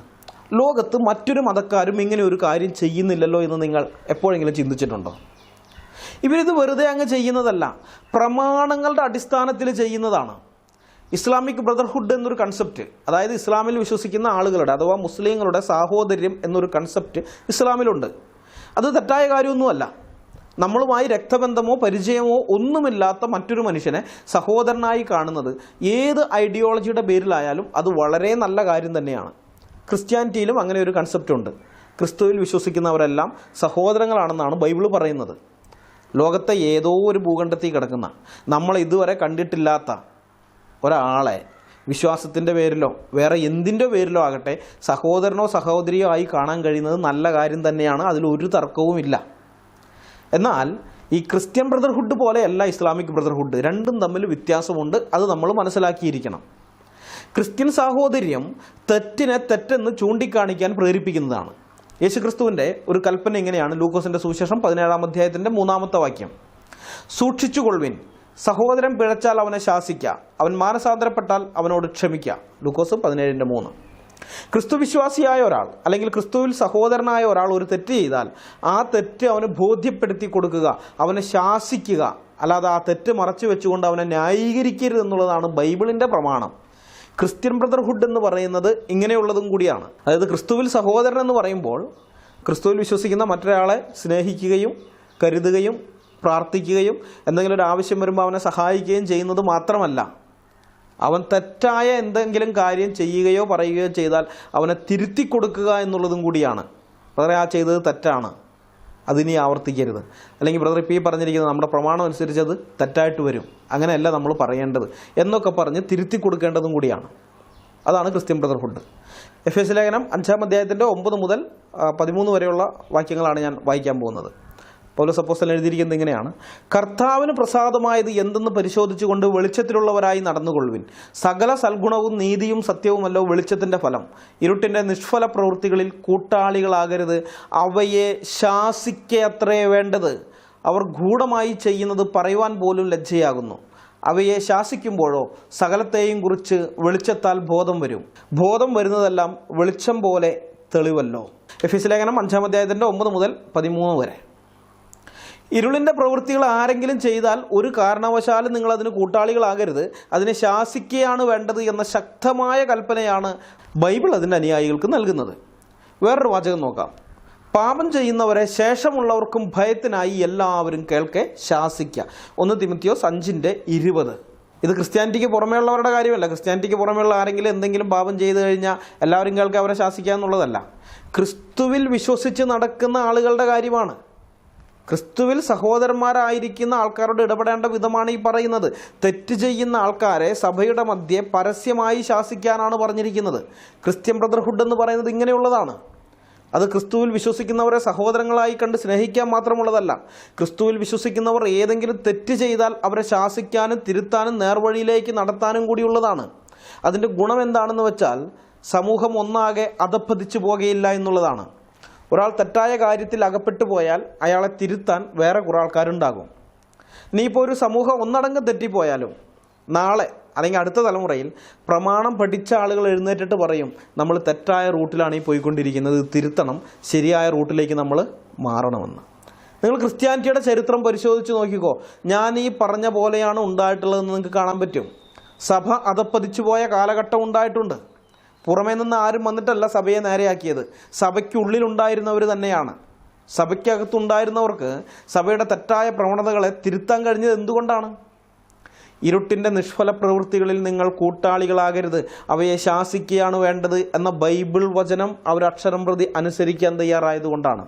ലോകത്ത് മറ്റൊരു മതക്കാരും ഇങ്ങനെ ഒരു കാര്യം ചെയ്യുന്നില്ലല്ലോ എന്ന് നിങ്ങൾ എപ്പോഴെങ്കിലും ചിന്തിച്ചിട്ടുണ്ടോ? ഇവരിത് വെറുതെ അങ്ങ് ചെയ്യുന്നതല്ല, പ്രമാണങ്ങളുടെ അടിസ്ഥാനത്തിൽ ചെയ്യുന്നതാണ്. ഇസ്ലാമിക് ബ്രദർഹുഡ് എന്നൊരു കൺസെപ്റ്റ്, അതായത് ഇസ്ലാമിൽ വിശ്വസിക്കുന്ന ആളുകളുടെ അഥവാ മുസ്ലിങ്ങളുടെ സാഹോദര്യം എന്നൊരു കൺസെപ്റ്റ് ഇസ്ലാമിലുണ്ട്. അത് തെറ്റായ കാര്യമൊന്നുമല്ല. നമ്മളുമായി രക്തബന്ധമോ പരിചയമോ ഒന്നുമില്ലാത്ത മറ്റൊരു മനുഷ്യനെ സഹോദരനായി കാണുന്നത് ഏത് ഐഡിയോളജിയുടെ പേരിലായാലും അത് വളരെ നല്ല കാര്യം തന്നെയാണ്. ക്രിസ്ത്യാനിറ്റിയിലും അങ്ങനെ ഒരു കൺസെപ്റ്റ് ഉണ്ട്. ക്രിസ്തുവിൽ വിശ്വസിക്കുന്നവരെല്ലാം സഹോദരങ്ങളാണെന്നാണ് ബൈബിൾ പറയുന്നത്. ലോകത്തെ ഏതോ ഒരു ഭൂഖണ്ഡത്തിൽ കിടക്കുന്ന നമ്മൾ ഇതുവരെ കണ്ടിട്ടില്ലാത്ത ഒരാളെ വിശ്വാസത്തിൻ്റെ പേരിലോ വേറെ എന്തിൻ്റെ പേരിലോ ആകട്ടെ സഹോദരനോ സഹോദരിയോ ആയി കാണാൻ കഴിയുന്നത് നല്ല കാര്യം തന്നെയാണ്. അതിലൊരു തർക്കവുമില്ല. എന്നാൽ ഈ ക്രിസ്ത്യൻ ബ്രദർഹുഡ് പോലെയല്ല ഇസ്ലാമിക് ബ്രദർഹുഡ്. രണ്ടും തമ്മിൽ വ്യത്യാസമുണ്ട്. അത് നമ്മൾ മനസ്സിലാക്കിയിരിക്കണം. ക്രിസ്ത്യൻ സാഹോദര്യം തെറ്റിനെ തെറ്റെന്ന് ചൂണ്ടിക്കാണിക്കാൻ പ്രേരിപ്പിക്കുന്നതാണ്. യേശുക്രിസ്തുവിൻ്റെ ഒരു കൽപ്പന ഇങ്ങനെയാണ്. ലൂക്കോസിൻ്റെ സുവിശേഷം 17-ാം അധ്യായത്തിൻ്റെ 3-ാമത്തെ വാക്യം, സൂക്ഷിച്ചുകൊള്ളുവിൻ, സഹോദരൻ പിഴച്ചാൽ അവനെ ശാസിക്കുക, അവൻ മാനസാന്തരപ്പെട്ടാൽ അവനോട് ക്ഷമിക്കുക. ലൂക്കോസ് 17:3. ക്രിസ്തു വിശ്വാസിയായ ഒരാൾ അല്ലെങ്കിൽ ക്രിസ്തുവിൽ സഹോദരനായ ഒരാൾ ഒരു തെറ്റ് ചെയ്താൽ ആ തെറ്റ് അവന് ബോധ്യപ്പെടുത്തി കൊടുക്കുക, അവനെ ശാസിക്കുക, അല്ലാതെ ആ തെറ്റ് മറച്ചു വെച്ചുകൊണ്ട് അവനെ ന്യായീകരിക്കരുത് എന്നുള്ളതാണ് ബൈബിളിൻ്റെ പ്രമാണം. ക്രിസ്ത്യൻ ബ്രദർഹുഡ് എന്ന് പറയുന്നത് ഇങ്ങനെയുള്ളതും കൂടിയാണ്. അതായത് ക്രിസ്തുവിൽ സഹോദരൻ എന്ന് പറയുമ്പോൾ ക്രിസ്തുവിൽ വിശ്വസിക്കുന്ന മറ്റൊരാളെ സ്നേഹിക്കുകയും കരുതുകയും പ്രാർത്ഥിക്കുകയും എന്തെങ്കിലും ഒരു ആവശ്യം വരുമ്പോൾ അവനെ സഹായിക്കുകയും ചെയ്യുന്നത് മാത്രമല്ല, അവൻ തെറ്റായ എന്തെങ്കിലും കാര്യം ചെയ്യുകയോ പറയുകയോ ചെയ്താൽ അവനെ തിരുത്തി കൊടുക്കുക എന്നുള്ളതും കൂടിയാണ്. ബ്രദറെ, ആ ചെയ്തത് തെറ്റാണ്, അതിനി ആവർത്തിക്കരുത്. അല്ലെങ്കിൽ ബ്രദർ ഇപ്പോൾ ഈ പറഞ്ഞിരിക്കുന്നത് നമ്മുടെ പ്രമാണം അനുസരിച്ച് അത് തെറ്റായിട്ട് വരും, അങ്ങനെയല്ല നമ്മൾ പറയേണ്ടത് എന്നൊക്കെ പറഞ്ഞ് തിരുത്തി കൊടുക്കേണ്ടതും കൂടിയാണ്. അതാണ് ക്രിസ്ത്യൻ ബ്രദർഹുഡ്. എഫേസ്യ ലേഖനം 5-ാം അധ്യായത്തിൻ്റെ 9 മുതൽ 13 വരെയുള്ള വാക്യങ്ങളാണ് ഞാൻ വായിക്കാൻ പോകുന്നത്. പൗലോസ് അപ്പോസ്തലൻ എഴുതിയിരിക്കുന്നത് ഇങ്ങനെയാണ്: കർത്താവിന് പ്രസാദമായത് എന്തെന്ന് പരിശോധിച്ചുകൊണ്ട് വെളിച്ചത്തിലുള്ളവരായി നടന്നുകൊള്ളുവിൻ. സകല സൽഗുണവും നീതിയും സത്യവുമല്ലോ വെളിച്ചത്തിൻ്റെ ഫലം. ഇരുട്ടിൻ്റെ നിഷ്ഫല പ്രവൃത്തികളിൽ കൂട്ടാളികളാകരുത്. അവയെ ശാസിക്കയത്രേ വേണ്ടത്. അവർ ഗൂഢമായി ചെയ്യുന്നത് പറയുവാൻ പോലും ലജ്ജയാകുന്നു. അവയെ ശാസിക്കുമ്പോഴോ സകലത്തെയും കുറിച്ച് വെളിച്ചത്താൽ ബോധം വരും. ബോധം വരുന്നതെല്ലാം വെളിച്ചം പോലെ തെളിവല്ലോ. എഫേസ്യ ലേഖനം 5-ാം അധ്യായത്തിൻ്റെ 9 മുതൽ 13 വരെ. ഇരുളിൻ്റെ പ്രവൃത്തികൾ ആരെങ്കിലും ചെയ്താൽ ഒരു കാരണവശാലും നിങ്ങളതിന് കൂട്ടാളികളാകരുത്, അതിനെ ശാസിക്കുകയാണ് വേണ്ടത് എന്ന ശക്തമായ കൽപ്പനയാണ് ബൈബിൾ അതിൻ്റെ അനുയായികൾക്ക് നൽകുന്നത്. വേറൊരു വാചകം നോക്കാം: പാപം ചെയ്യുന്നവരെ ശേഷമുള്ളവർക്കും ഭയത്തിനായി എല്ലാവരും കേൾക്കെ ശാസിക്കുക. 1 തിമോത്തിയോസ് 5:20. ഇത് ക്രിസ്ത്യാനിറ്റിക്ക് പുറമേയുള്ളവരുടെ കാര്യമല്ല. ക്രിസ്ത്യാനിറ്റിക്ക് പുറമേയുള്ള ആരെങ്കിലും എന്തെങ്കിലും പാപം ചെയ്തു കഴിഞ്ഞാൽ എല്ലാവരും കേൾക്കെ അവരെ ശാസിക്കുക എന്നുള്ളതല്ല. ക്രിസ്തുവിൽ വിശ്വസിച്ച് നടക്കുന്ന ആളുകളുടെ കാര്യമാണ്. ക്രിസ്തുവിൽ സഹോദരന്മാരായിരിക്കുന്ന ആൾക്കാരോട് ഇടപെടേണ്ട വിധമാണ് ഈ പറയുന്നത്. തെറ്റ് ചെയ്യുന്ന ആൾക്കാരെ സഭയുടെ മധ്യേ പരസ്യമായി ശാസിക്കാനാണ് പറഞ്ഞിരിക്കുന്നത്. ക്രിസ്ത്യൻ ബ്രദർഹുഡ് എന്ന് പറയുന്നത് ഇങ്ങനെയുള്ളതാണ്. അത് ക്രിസ്തുവിൽ വിശ്വസിക്കുന്നവരെ സഹോദരങ്ങളായി കണ്ട് സ്നേഹിക്കാൻ മാത്രമുള്ളതല്ല. ക്രിസ്തുവിൽ വിശ്വസിക്കുന്നവർ ഏതെങ്കിലും തെറ്റ് ചെയ്താൽ അവരെ ശാസിക്കാനും തിരുത്താനും നേർവഴിയിലേക്ക് നടത്താനും കൂടിയുള്ളതാണ്. അതിൻ്റെ ഗുണം എന്താണെന്ന് വെച്ചാൽ സമൂഹം ഒന്നാകെ അധപ്പതിച്ചു പോകുകയില്ല എന്നുള്ളതാണ്. ഒരാൾ തെറ്റായ കാര്യത്തിൽ അകപ്പെട്ടു പോയാൽ അയാളെ തിരുത്താൻ വേറെ കുറേ ആൾക്കാരുണ്ടാകും. ഇനിയിപ്പോൾ ഒരു സമൂഹം ഒന്നടങ്കം തെറ്റിപ്പോയാലും നാളെ അല്ലെങ്കിൽ അടുത്ത തലമുറയിൽ പ്രമാണം പഠിച്ച ആളുകൾ എഴുന്നേറ്റിട്ട് പറയും, നമ്മൾ തെറ്റായ റൂട്ടിലാണ് ഈ പോയിക്കൊണ്ടിരിക്കുന്നത്, തിരുത്തണം, ശരിയായ റൂട്ടിലേക്ക് നമ്മൾ മാറണമെന്ന്. നിങ്ങൾ ക്രിസ്ത്യാനിറ്റിയുടെ ചരിത്രം പരിശോധിച്ച് നോക്കിക്കോ. ഞാൻ ഈ പറഞ്ഞ പോലെയാണ് ഉണ്ടായിട്ടുള്ളതെന്ന് നിങ്ങൾക്ക് കാണാൻ പറ്റും. സഭ അധപ്പതിച്ചു പോയ കാലഘട്ടം ഉണ്ടായിട്ടുണ്ട്. പുറമേ നിന്ന് ആരും വന്നിട്ടല്ല സഭയെ നേരെയാക്കിയത്. സഭയ്ക്കുള്ളിലുണ്ടായിരുന്നവർ തന്നെയാണ്. സഭയ്ക്കകത്തുണ്ടായിരുന്നവർക്ക് സഭയുടെ തെറ്റായ പ്രവണതകളെ തിരുത്താൻ കഴിഞ്ഞത് എന്തുകൊണ്ടാണ്? ഇരുട്ടിൻ്റെ നിഷ്ഫല പ്രവൃത്തികളിൽ നിങ്ങൾ കൂട്ടാളികളാകരുത്, അവയെ ശാസിക്കുകയാണ് വേണ്ടത് എന്ന ബൈബിൾ വചനം അവരക്ഷരം പ്രതി അനുസരിക്കാൻ തയ്യാറായതുകൊണ്ടാണ്.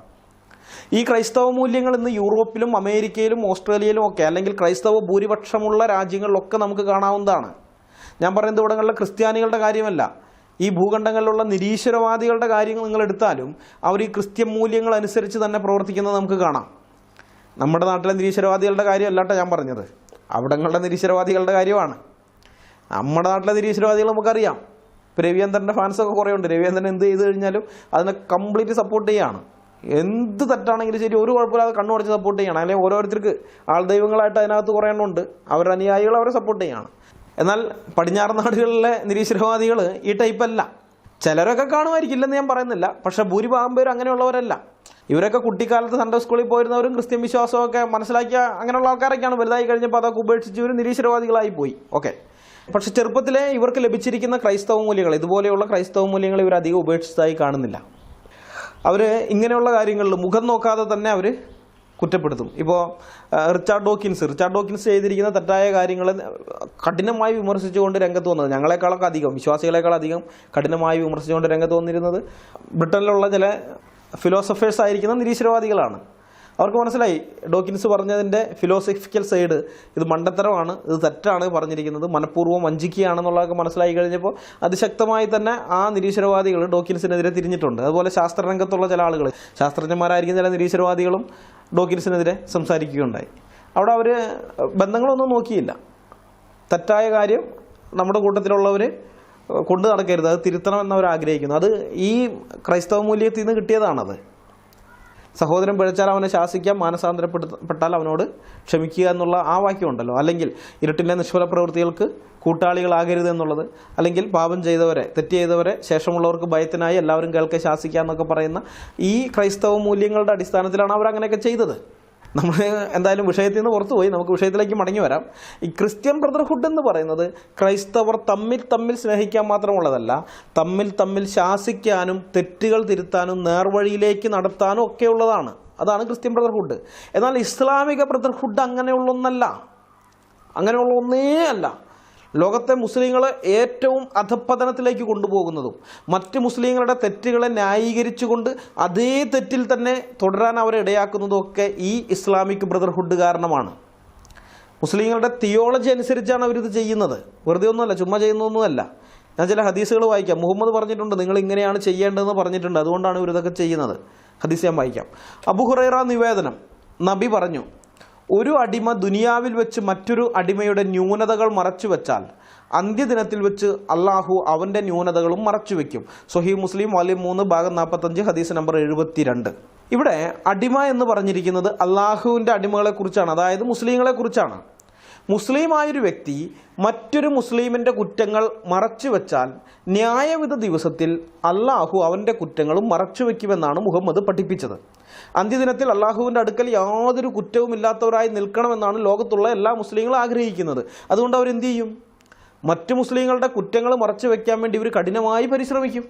ഈ ക്രൈസ്തവ മൂല്യങ്ങൾ ഇന്ന് യൂറോപ്പിലും അമേരിക്കയിലും ഓസ്ട്രേലിയയിലും ഒക്കെ, അല്ലെങ്കിൽ ക്രൈസ്തവ ഭൂരിപക്ഷമുള്ള രാജ്യങ്ങളിലൊക്കെ നമുക്ക് കാണാവുന്നതാണ്. ഞാൻ പറയുന്നത് ഇവിടങ്ങളിലെ ക്രിസ്ത്യാനികളുടെ കാര്യമല്ല. ഈ ഭൂഖണ്ഡങ്ങളിലുള്ള നിരീശ്വരവാദികളുടെ കാര്യങ്ങൾ നിങ്ങൾ എടുത്താലും അവർ ഈ ക്രിസ്ത്യൻ മൂല്യങ്ങൾ അനുസരിച്ച് തന്നെ പ്രവർത്തിക്കുന്നത് നമുക്ക് കാണാം. നമ്മുടെ നാട്ടിലെ നിരീശ്വരവാദികളുടെ കാര്യമല്ലാട്ടോ ഞാൻ പറഞ്ഞത്, അവിടങ്ങളുടെ നിരീശ്വരവാദികളുടെ കാര്യമാണ്. നമ്മുടെ നാട്ടിലെ നിരീശ്വരവാദികൾ നമുക്കറിയാം. ഇപ്പോൾ രവിചന്ദ്രൻ്റെ ഫാൻസൊക്കെ കുറേ ഉണ്ട്. രവിചന്ദ്രൻ എന്ത് ചെയ്ത് കഴിഞ്ഞാലും അതിനെ കംപ്ലീറ്റ് സപ്പോർട്ട് ചെയ്യുകയാണ്. എന്ത് തെറ്റാണെങ്കിലും ശരി, ഒരു കുഴപ്പമില്ലാതെ കണ്ണുടച്ച് സപ്പോർട്ട് ചെയ്യണം. അല്ലെങ്കിൽ ഓരോരുത്തർക്ക് ആൾദൈവങ്ങളായിട്ട് അതിനകത്ത് കുറേ എണ്ണം ഉണ്ട്. അവരുടെ അനുയായികൾ അവരെ സപ്പോർട്ട് ചെയ്യണം. എന്നാൽ പടിഞ്ഞാറൻ നാടുകളിലെ നിരീശ്വരവാദികൾ ഈ ടൈപ്പല്ല. ചിലരൊക്കെ കാണുമായിരിക്കില്ലെന്ന് ഞാൻ പറയുന്നില്ല, പക്ഷെ ഭൂരിഭാഗം പേരും അങ്ങനെയുള്ളവരല്ല. ഇവരൊക്കെ കുട്ടിക്കാലത്ത് സൺഡേ സ്കൂളിൽ പോയിരുന്നവരും ക്രിസ്ത്യൻ വിശ്വാസമൊക്കെ മനസ്സിലാക്കിയ അങ്ങനെയുള്ള ആൾക്കാരൊക്കെയാണ്. വലുതായി കഴിഞ്ഞപ്പോൾ അതൊക്കെ ഉപേക്ഷിച്ച് ഇവർ നിരീശ്വരവാദികളായി പോയി. ഓക്കെ, പക്ഷെ ചെറുപ്പത്തിലെ ഇവർക്ക് ലഭിച്ചിരിക്കുന്ന ക്രൈസ്തവ മൂല്യങ്ങൾ, ഇതുപോലെയുള്ള ക്രൈസ്തവ മൂല്യങ്ങൾ ഇവർ അധികം ഉപേക്ഷിച്ചതായി കാണുന്നില്ല. അവർ ഇങ്ങനെയുള്ള കാര്യങ്ങളിൽ മുഖം നോക്കാതെ തന്നെ അവർ കുറ്റപ്പെടുത്തും. ഇപ്പോൾ റിച്ചാർഡ് ഡോക്കിൻസ് ചെയ്തിരിക്കുന്ന തെറ്റായ കാര്യങ്ങൾ കഠിനമായി വിമർശിച്ചുകൊണ്ട് രംഗത്ത് വന്നത്, ഞങ്ങളെക്കാളൊക്കെ അധികം, വിശ്വാസികളെക്കാളധികം കഠിനമായി വിമർശിച്ചുകൊണ്ട് രംഗത്ത് വന്നിരുന്നത് ബ്രിട്ടനിലുള്ള ചില ഫിലോസഫേഴ്സ് ആയിരിക്കുന്ന നിരീശ്വരവാദികളാണ്. അവർക്ക് മനസ്സിലായി ഡോക്കിൻസ് പറഞ്ഞതിൻ്റെ ഫിലോസഫിക്കൽ സൈഡ്, ഇത് മണ്ടത്തരമാണ്, ഇത് തെറ്റാണ് പറഞ്ഞിരിക്കുന്നത്, മനഃപൂർവ്വം വഞ്ചിക്കുകയാണെന്നുള്ളതൊക്കെ മനസ്സിലായി കഴിഞ്ഞപ്പോൾ അതിശക്തമായി തന്നെ ആ നിരീശ്വരവാദികൾ ഡോക്കിൻസിനെതിരെ തിരിഞ്ഞിട്ടുണ്ട്. അതുപോലെ ശാസ്ത്രരംഗത്തുള്ള ചില ആളുകൾ, ശാസ്ത്രജ്ഞന്മാരായിരിക്കുന്ന ചില നിരീശ്വരവാദികളും ഡോക്കിൻസിനെതിരെ സംസാരിക്കുകയുണ്ടായി. അവിടെ അവർ ബന്ധങ്ങളൊന്നും നോക്കിയില്ല. തെറ്റായ കാര്യം നമ്മുടെ കൂട്ടത്തിലുള്ളവർ കൊണ്ടു നടക്കരുത്, അത് തിരുത്തണമെന്നവർ ആഗ്രഹിക്കുന്നു. അത് ഈ ക്രൈസ്തവ മൂല്യത്തിൽ നിന്ന് കിട്ടിയതാണത്. സഹോദരൻ പിഴച്ചാൽ അവനെ ശാസിക്കാം, മാനസാന്തരപ്പെട്ടാൽ അവനോട് ക്ഷമിക്കുക എന്നുള്ള ആ വാക്യമുണ്ടല്ലോ. അല്ലെങ്കിൽ ഇരുട്ടിൻ്റെ നിഷ്ഫല പ്രവൃത്തികൾക്ക് കൂട്ടാളികളാകരുത് എന്നുള്ളത്, അല്ലെങ്കിൽ പാപം ചെയ്തവരെ, തെറ്റ് ചെയ്തവരെ ശേഷമുള്ളവർക്ക് ഭയത്തിനായി എല്ലാവരും കേൾക്കെ ശാസിക്കുക എന്നൊക്കെ പറയുന്ന ഈ ക്രൈസ്തവ മൂല്യങ്ങളുടെ അടിസ്ഥാനത്തിലാണ് അവരങ്ങനെയൊക്കെ ചെയ്തത്. നമ്മൾ എന്തായാലും വിഷയത്തിൽ നിന്ന് പുറത്തുപോയി, നമുക്ക് വിഷയത്തിലേക്ക് മടങ്ങി വരാം. ഈ ക്രിസ്ത്യൻ ബ്രദർഹുഡ് എന്ന് പറയുന്നത് ക്രൈസ്തവർ തമ്മിൽ സ്നേഹിക്കാൻ മാത്രമുള്ളതല്ല, തമ്മിൽ ശാസിക്കാനും തെറ്റുകൾ തിരുത്താനും നേർവഴിയിലേക്ക് നടത്താനും ഒക്കെ ഉള്ളതാണ്. അതാണ് ക്രിസ്ത്യൻ ബ്രദർഹുഡ്. എന്നാൽ ഇസ്ലാമിക ബ്രദർഹുഡ് അങ്ങനെയുള്ള ഒന്നേ അല്ല. ലോകത്തെ മുസ്ലിങ്ങളെ ഏറ്റവും അധപ്പതനത്തിലേക്ക് കൊണ്ടുപോകുന്നതും മറ്റ് മുസ്ലിങ്ങളുടെ തെറ്റുകളെ ന്യായീകരിച്ചുകൊണ്ട് അതേ തെറ്റിൽ തന്നെ തുടരാൻ അവരെ ഇടയാക്കുന്നതും ഒക്കെ ഈ ഇസ്ലാമിക് ബ്രദർഹുഡ് കാരണമാണ്. മുസ്ലിങ്ങളുടെ തിയോളജി അനുസരിച്ചാണ് അവരിത് ചെയ്യുന്നത്. വെറുതെ ഒന്നുമല്ല, ചുമ്മാ ചെയ്യുന്നതൊന്നുമല്ല. ഞാൻ ചില ഹദീസുകൾ വായിക്കാം. മുഹമ്മദ് പറഞ്ഞിട്ടുണ്ട്, നിങ്ങൾ ഇങ്ങനെയാണ് ചെയ്യേണ്ടതെന്ന് പറഞ്ഞിട്ടുണ്ട്, അതുകൊണ്ടാണ് ഇവരിതൊക്കെ ചെയ്യുന്നത്. ഹദീസ് ഞാൻ വായിക്കാം. അബൂ ഹുറൈറ നിവേദനം, നബി പറഞ്ഞു, ഒരു അടിമ ദുനിയാവിൽ വെച്ച് മറ്റൊരു അടിമയുടെ ന്യൂനതകൾ മറച്ചു വെച്ചാൽ അന്ത്യദിനത്തിൽ വെച്ച് അള്ളാഹു അവൻ്റെ ന്യൂനതകളും മറച്ചു വെക്കും. സ്വഹീഹ് മുസ്ലിം വാല്യം 3 ഭാഗം 45 ഹദീസ് നമ്പർ 72. ഇവിടെ അടിമ എന്ന് പറഞ്ഞിരിക്കുന്നത് അള്ളാഹുവിൻ്റെ അടിമകളെ കുറിച്ചാണ്, അതായത് മുസ്ലിങ്ങളെ കുറിച്ചാണ്. മുസ്ലിമായൊരു വ്യക്തി മറ്റൊരു മുസ്ലിമിൻ്റെ കുറ്റങ്ങൾ മറച്ചു വെച്ചാൽ ന്യായവിധ ദിവസത്തിൽ അള്ളാഹു അവൻ്റെ കുറ്റങ്ങളും മറച്ചു വയ്ക്കുമെന്നാണ് മുഹമ്മദ് പഠിപ്പിച്ചത്. അന്ത്യദിനത്തിൽ അള്ളാഹുവിൻ്റെ അടുക്കൽ യാതൊരു കുറ്റവുമില്ലാത്തവരായി നിൽക്കണമെന്നാണ് ലോകത്തുള്ള എല്ലാ മുസ്ലിങ്ങളും ആഗ്രഹിക്കുന്നത്. അതുകൊണ്ട് അവരെന്ത് ചെയ്യും? മറ്റു മുസ്ലിങ്ങളുടെ കുറ്റങ്ങൾ മറച്ചു വയ്ക്കാൻ വേണ്ടി ഇവർ കഠിനമായി പരിശ്രമിക്കും.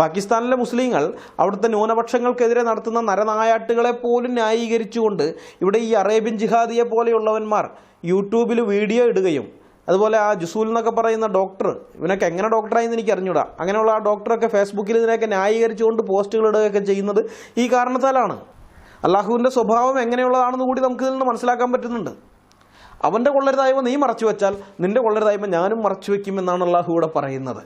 പാകിസ്ഥാനിലെ മുസ്ലിങ്ങൾ അവിടുത്തെ ന്യൂനപക്ഷങ്ങൾക്കെതിരെ നടത്തുന്ന നരനായാട്ടുകളെ പോലും ന്യായീകരിച്ചുകൊണ്ട് ഇവിടെ ഈ അറേബ്യൻ ജിഹാദിയെ പോലെയുള്ളവന്മാർ യൂട്യൂബിൽ വീഡിയോ ഇടുകയും, അതുപോലെ ആ ജുസൂൽ എന്നൊക്കെ പറയുന്ന ഡോക്ടർ, ഇവനൊക്കെ എങ്ങനെ ഡോക്ടറായെന്ന് എനിക്ക് അറിഞ്ഞൂടാ, അങ്ങനെയുള്ള ആ ഡോക്ടറൊക്കെ ഫേസ്ബുക്കിൽ ഇതിനെയൊക്കെ ന്യായീകരിച്ചുകൊണ്ട് പോസ്റ്റുകൾ ഇടുകയൊക്കെ ചെയ്യുന്നത് ഈ കാരണത്താലാണ്. അള്ളാഹുവിൻ്റെ സ്വഭാവം എങ്ങനെയുള്ളതാണെന്ന് കൂടി നമുക്ക് ഇതിൽ നിന്ന് മനസ്സിലാക്കാൻ പറ്റുന്നുണ്ട്. അവൻ്റെ കൊള്ളരുതായ്മ നീ മറച്ചു വെച്ചാൽ നിൻ്റെ കൊള്ളരുതായ്മ ഞാനും മറച്ചു വയ്ക്കുമെന്നാണ് അള്ളാഹു ഇവിടെ പറയുന്നത്.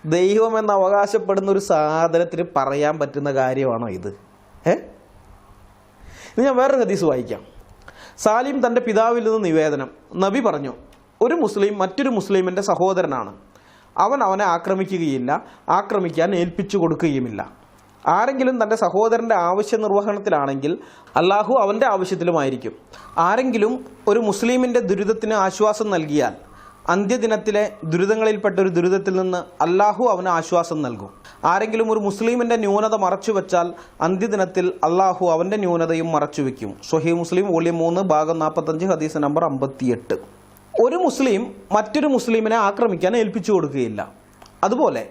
ദൈവം എന്ന് അവകാശപ്പെടുന്ന ഒരു സാധനത്തിന് പറയാൻ പറ്റുന്ന കാര്യമാണോ ഇത്? ഇത് ഞാൻ വേറൊരു ഹദീസ് വായിക്കാം. സാലിം തൻ്റെ പിതാവിൽ നിന്ന് നിവേദനം, നബി പറഞ്ഞു, ഒരു മുസ്ലിം മറ്റൊരു മുസ്ലിമിൻ്റെ സഹോദരനാണ്. അവൻ അവനെ ആക്രമിക്കുകയില്ല, ആക്രമിക്കാൻ ഏൽപ്പിച്ചു കൊടുക്കുകയുമില്ല. ആരെങ്കിലും തൻ്റെ സഹോദരൻ്റെ ആവശ്യ നിർവഹണത്തിലാണെങ്കിൽ അള്ളാഹു അവൻ്റെ ആവശ്യത്തിലുമായിരിക്കും. ആരെങ്കിലും ഒരു മുസ്ലിമിൻ്റെ ദുരിതത്തിന് ആശ്വാസം നൽകിയാൽ അന്ത്യദിനത്തിലെ ദുരിതങ്ങളിൽപ്പെട്ട ഒരു ദുരിതത്തിൽ നിന്ന് അള്ളാഹു അവന് ആശ്വാസം നൽകും. ആരെങ്കിലും ഒരു മുസ്ലിമിൻ്റെ ന്യൂനത മറച്ചു വെച്ചാൽ അന്ത്യദിനത്തിൽ അള്ളാഹു അവൻ്റെ ന്യൂനതയും മറച്ചു വയ്ക്കും. സ്വഹീഹ് മുസ്ലിം വോള്യം 3 ഭാഗം 45 ഹദീസ് നമ്പർ 58. ഒരു മുസ്ലിം മറ്റൊരു മുസ്ലിമിനെ ആക്രമിക്കാൻ ഏൽപ്പിച്ചു കൊടുക്കുകയില്ല. അതുപോലെ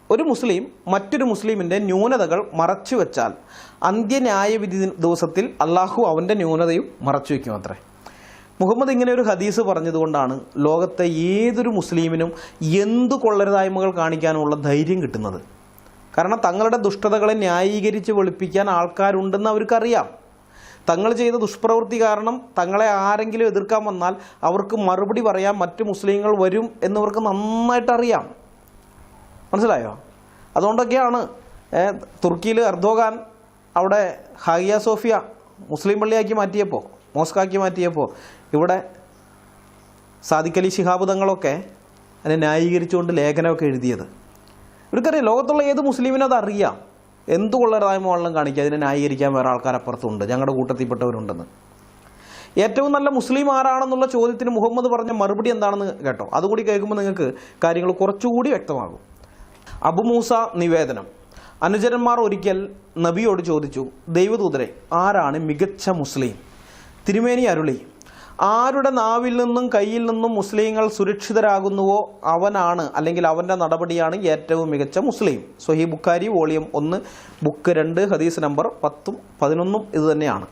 ഒരു മുസ്ലിം മറ്റൊരു മുസ്ലിമിൻ്റെ ന്യൂനതകൾ മറച്ചു വെച്ചാൽ അന്ത്യന്യായവിധി ദിവസത്തിൽ അള്ളാഹു അവൻ്റെ ന്യൂനതയും മറച്ചു വയ്ക്കും അത്രേ. മുഹമ്മദ് ഇങ്ങനെ ഒരു ഹദീസ് പറഞ്ഞതുകൊണ്ടാണ് ലോകത്തെ ഏതൊരു മുസ്ലിമിനും എന്തു കൊള്ളരുതായ്മകൾ കാണിക്കാനുള്ള ധൈര്യം കിട്ടുന്നത്. കാരണം തങ്ങളുടെ ദുഷ്ടതകളെ ന്യായീകരിച്ച് വെളുപ്പിക്കാൻ ആൾക്കാരുണ്ടെന്ന് അവർക്കറിയാം. തങ്ങൾ ചെയ്ത ദുഷ്പ്രവൃത്തി കാരണം തങ്ങളെ ആരെങ്കിലും എതിർക്കാൻ വന്നാൽ അവർക്ക് മറുപടി പറയാൻ മറ്റു മുസ്ലിങ്ങൾ വരും എന്നവർക്ക് നന്നായിട്ടറിയാം. മനസ്സിലായോ? അതുകൊണ്ടൊക്കെയാണ് തുർക്കിയിൽ എർദോഗാൻ അവിടെ ഹാഗിയ സോഫിയ മുസ്ലിം പള്ളിയാക്കി മാറ്റിയപ്പോൾ, മോസ്കാക്കി മാറ്റിയപ്പോൾ ഇവിടെ സാദിഖ് അലി ശിഹാബ് തങ്ങളൊക്കെ അതിനെ ന്യായീകരിച്ചുകൊണ്ട് ലേഖനമൊക്കെ എഴുതിയത്. ഇവർക്കറിയാം, ലോകത്തുള്ള ഏത് മുസ്ലിമിനും അതറിയാം. എന്തു കൊള്ളരുതായ്മ വെള്ളം കാണിക്കുക, അതിനെ ന്യായീകരിക്കാൻ വേറെ ആൾക്കാരപ്പുറത്തുണ്ട്, ഞങ്ങളുടെ കൂട്ടത്തിൽപ്പെട്ടവരുണ്ടെന്ന്. ഏറ്റവും നല്ല മുസ്ലിം ആരാണെന്നുള്ള ചോദ്യത്തിന് മുഹമ്മദ് പറഞ്ഞ മറുപടി എന്താണെന്ന് കേട്ടോ. അതുകൂടി കേൾക്കുമ്പോൾ നിങ്ങൾക്ക് കാര്യങ്ങൾ കുറച്ചുകൂടി വ്യക്തമാകും. അബു മൂസ നിവേദനം, അനുചരന്മാർ ഒരിക്കൽ നബിയോട് ചോദിച്ചു, ദൈവദൂതരെ, ആരാണ് മികച്ച മുസ്ലിം? തിരുമേനി അരുളി, ആരുടെ നാവിൽ നിന്നും കയ്യിൽ നിന്നും മുസ്ലിങ്ങൾ സുരക്ഷിതരാകുന്നുവോ അവനാണ്, അല്ലെങ്കിൽ അവൻ്റെ നടപടിയാണ് ഏറ്റവും മികച്ച മുസ്ലിം. സ്വഹീഹ് ബുഖാരി വോളിയം 1 ബുക്ക് 2 ഹദീസ് നമ്പർ 10ഉം 11ഉം ഇത് തന്നെയാണ്.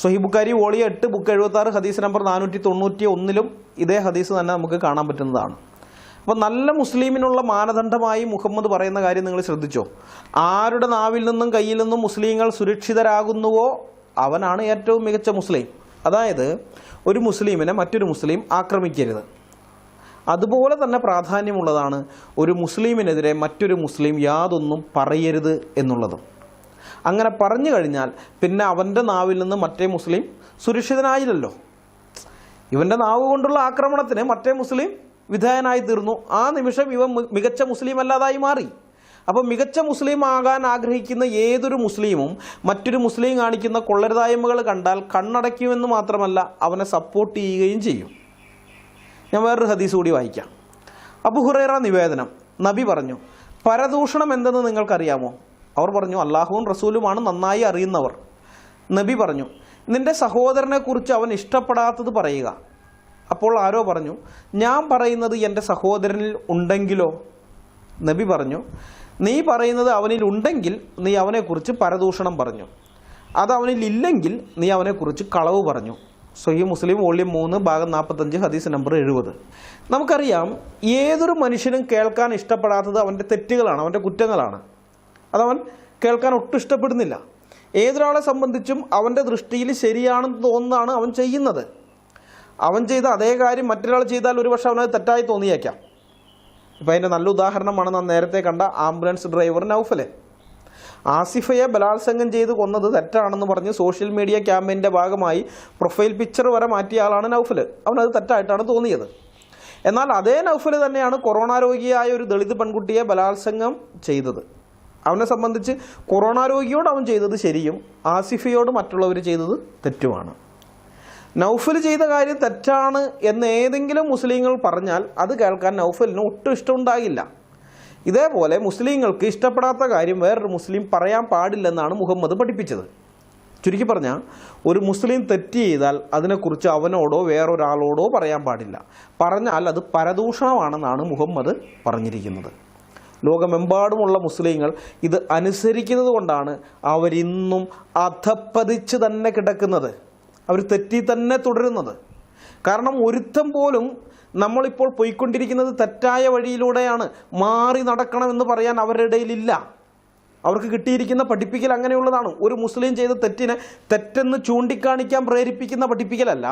സ്വഹീഹ് ബുഖാരി വോളിയം 8 ബുക്ക് 76 ഹദീസ് നമ്പർ 491 ഇതേ ഹദീസ് തന്നെ നമുക്ക് കാണാൻ പറ്റുന്നതാണ്. അപ്പോൾ നല്ല മുസ്ലിമിനുള്ള മാനദണ്ഡമായി മുഹമ്മദ് പറയുന്ന കാര്യം നിങ്ങൾ ശ്രദ്ധിച്ചോ. ആരുടെ നാവിൽ നിന്നും കയ്യിൽ നിന്നും മുസ്ലിങ്ങൾ സുരക്ഷിതരാകുന്നുവോ അവനാണ് ഏറ്റവും മികച്ച മുസ്ലിം. അതായത് ഒരു മുസ്ലിമിനെ മറ്റൊരു മുസ്ലിം ആക്രമിക്കരുത്. അതുപോലെ തന്നെ പ്രാധാന്യമുള്ളതാണ് ഒരു മുസ്ലിമിനെതിരെ മറ്റൊരു മുസ്ലിം യാതൊന്നും പറയരുത് എന്നുള്ളതും. അങ്ങനെ പറഞ്ഞു കഴിഞ്ഞാൽ പിന്നെ അവൻ്റെ നാവിൽ നിന്ന് മറ്റേ മുസ്ലിം സുരക്ഷിതനായില്ലല്ലോ. ഇവൻ്റെ നാവ് കൊണ്ടുള്ള ആക്രമണത്തിന് മറ്റേ മുസ്ലിം വിധേയനായി തീർന്നു. ആ നിമിഷം ഇവൻ മികച്ച മുസ്ലിം അല്ലാതായി മാറി. അപ്പോൾ മികച്ച മുസ്ലിം ആകാൻ ആഗ്രഹിക്കുന്ന ഏതൊരു മുസ്ലിമും മറ്റൊരു മുസ്ലിം കാണിക്കുന്ന കൊള്ളരുതായ്മകൾ കണ്ടാൽ കണ്ണടയ്ക്കുമെന്ന് മാത്രമല്ല അവനെ സപ്പോർട്ട് ചെയ്യുകയും ചെയ്യും. ഞാൻ വേറൊരു ഹദീസ് കൂടി വായിക്കാം. അബൂ ഹുറൈറ നിവേദനം, നബി പറഞ്ഞു, പരദൂഷണം എന്തെന്ന് നിങ്ങൾക്കറിയാമോ? അവർ പറഞ്ഞു, അല്ലാഹുവും റസൂലുമാണ് നന്നായി അറിയുന്നവർ. നബി പറഞ്ഞു, നിന്റെ സഹോദരനെ കുറിച്ച് അവൻ ഇഷ്ടപ്പെടാത്തത് പറയുക. അപ്പോൾ ആരോ പറഞ്ഞു, ഞാൻ പറയുന്നത് എൻ്റെ സഹോദരനിൽ ഉണ്ടെങ്കിലോ? നബി പറഞ്ഞു, നീ പറയുന്നത് അവനിൽ ഉണ്ടെങ്കിൽ നീ അവനെക്കുറിച്ച് പരദൂഷണം പറഞ്ഞു, അത് അവനിൽ ഇല്ലെങ്കിൽ നീ അവനെക്കുറിച്ച് കളവ് പറഞ്ഞു. സ്വഹീഹ് മുസ്ലിം വോളിയം 3 ഭാഗം 45 ഹദീസ് നമ്പർ 70. നമുക്കറിയാം, ഏതൊരു മനുഷ്യനും കേൾക്കാൻ ഇഷ്ടപ്പെടാത്തത് അവൻ്റെ തെറ്റുകളാണ്, അവൻ്റെ കുറ്റങ്ങളാണ്. അതവൻ കേൾക്കാൻ ഒട്ടും ഇഷ്ടപ്പെടുന്നില്ല. ഏതൊരാളെ സംബന്ധിച്ചും അവൻ്റെ ദൃഷ്ടിയിൽ ശരിയാണെന്ന് തോന്നുന്നതാണ് അവൻ ചെയ്യുന്നത്. അവൻ ചെയ്ത അതേ കാര്യം മറ്റൊരാൾ ചെയ്താൽ ഒരുപക്ഷെ അവനത് തെറ്റായി തോന്നിയേക്കാം. ഇപ്പം അതിൻ്റെ നല്ല ഉദാഹരണമാണ് നാം നേരത്തെ കണ്ട ആംബുലൻസ് ഡ്രൈവർ നൗഫൽ. ആസിഫയെ ബലാത്സംഗം ചെയ്ത് കൊന്നത് തെറ്റാണെന്ന് പറഞ്ഞ് സോഷ്യൽ മീഡിയ ക്യാമ്പയിൻ്റെ ഭാഗമായി പ്രൊഫൈൽ പിക്ചർ വരെ മാറ്റിയ ആളാണ് നൗഫൽ. അവനത് തെറ്റായിട്ടാണ് തോന്നിയത്. എന്നാൽ അതേ നൗഫൽ തന്നെയാണ് കൊറോണ രോഗിയായ ഒരു ദളിത് പെൺകുട്ടിയെ ബലാത്സംഗം ചെയ്തത്. അവനെ സംബന്ധിച്ച് കൊറോണ രോഗിയോട് അവൻ ചെയ്തത് ശരിയും ആസിഫയോട് മറ്റുള്ളവർ ചെയ്തത് തെറ്റുമാണ്. നൗഫൽ ചെയ്ത കാര്യം തെറ്റാണ് എന്ന് ഏതെങ്കിലും മുസ്ലിങ്ങൾ പറഞ്ഞാൽ അത് കേൾക്കാൻ നൗഫലിന് ഒട്ടും ഇഷ്ടമുണ്ടാകില്ല. ഇതേപോലെ മുസ്ലിങ്ങൾക്ക് ഇഷ്ടപ്പെടാത്ത കാര്യം വേറൊരു മുസ്ലിം പറയാൻ പാടില്ലെന്നാണ് മുഹമ്മദ് പഠിപ്പിച്ചത്. ചുരുക്കി പറഞ്ഞാൽ, ഒരു മുസ്ലിം തെറ്റ് ചെയ്താൽ അതിനെക്കുറിച്ച് അവനോടോ വേറൊരാളോടോ പറയാൻ പാടില്ല. പറഞ്ഞാൽ അത് പരദൂഷണമാണെന്നാണ് മുഹമ്മദ് പറഞ്ഞിരിക്കുന്നത്. ലോകമെമ്പാടുമുള്ള മുസ്ലിങ്ങൾ ഇത് അനുസരിക്കുന്നത് കൊണ്ടാണ് അവരിന്നും അധപ്പതിച്ച് തന്നെ കിടക്കുന്നത്. അവർ തെറ്റി തന്നെ തുടരുന്നത്. കാരണം ഒരുത്തം പോലും നമ്മളിപ്പോൾ പോയിക്കൊണ്ടിരിക്കുന്നത് തെറ്റായ വഴിയിലൂടെയാണ്, മാറി നടക്കണമെന്ന് പറയാൻ അവരുടെ ഇടയിലില്ല. അവർക്ക് കിട്ടിയിരിക്കുന്ന പഠിപ്പിക്കൽ അങ്ങനെയുള്ളതാണ്. ഒരു മുസ്ലിം ചെയ്ത തെറ്റിനെ തെറ്റെന്ന് ചൂണ്ടിക്കാണിക്കാൻ പ്രേരിപ്പിക്കുന്ന പഠിപ്പിക്കലല്ല,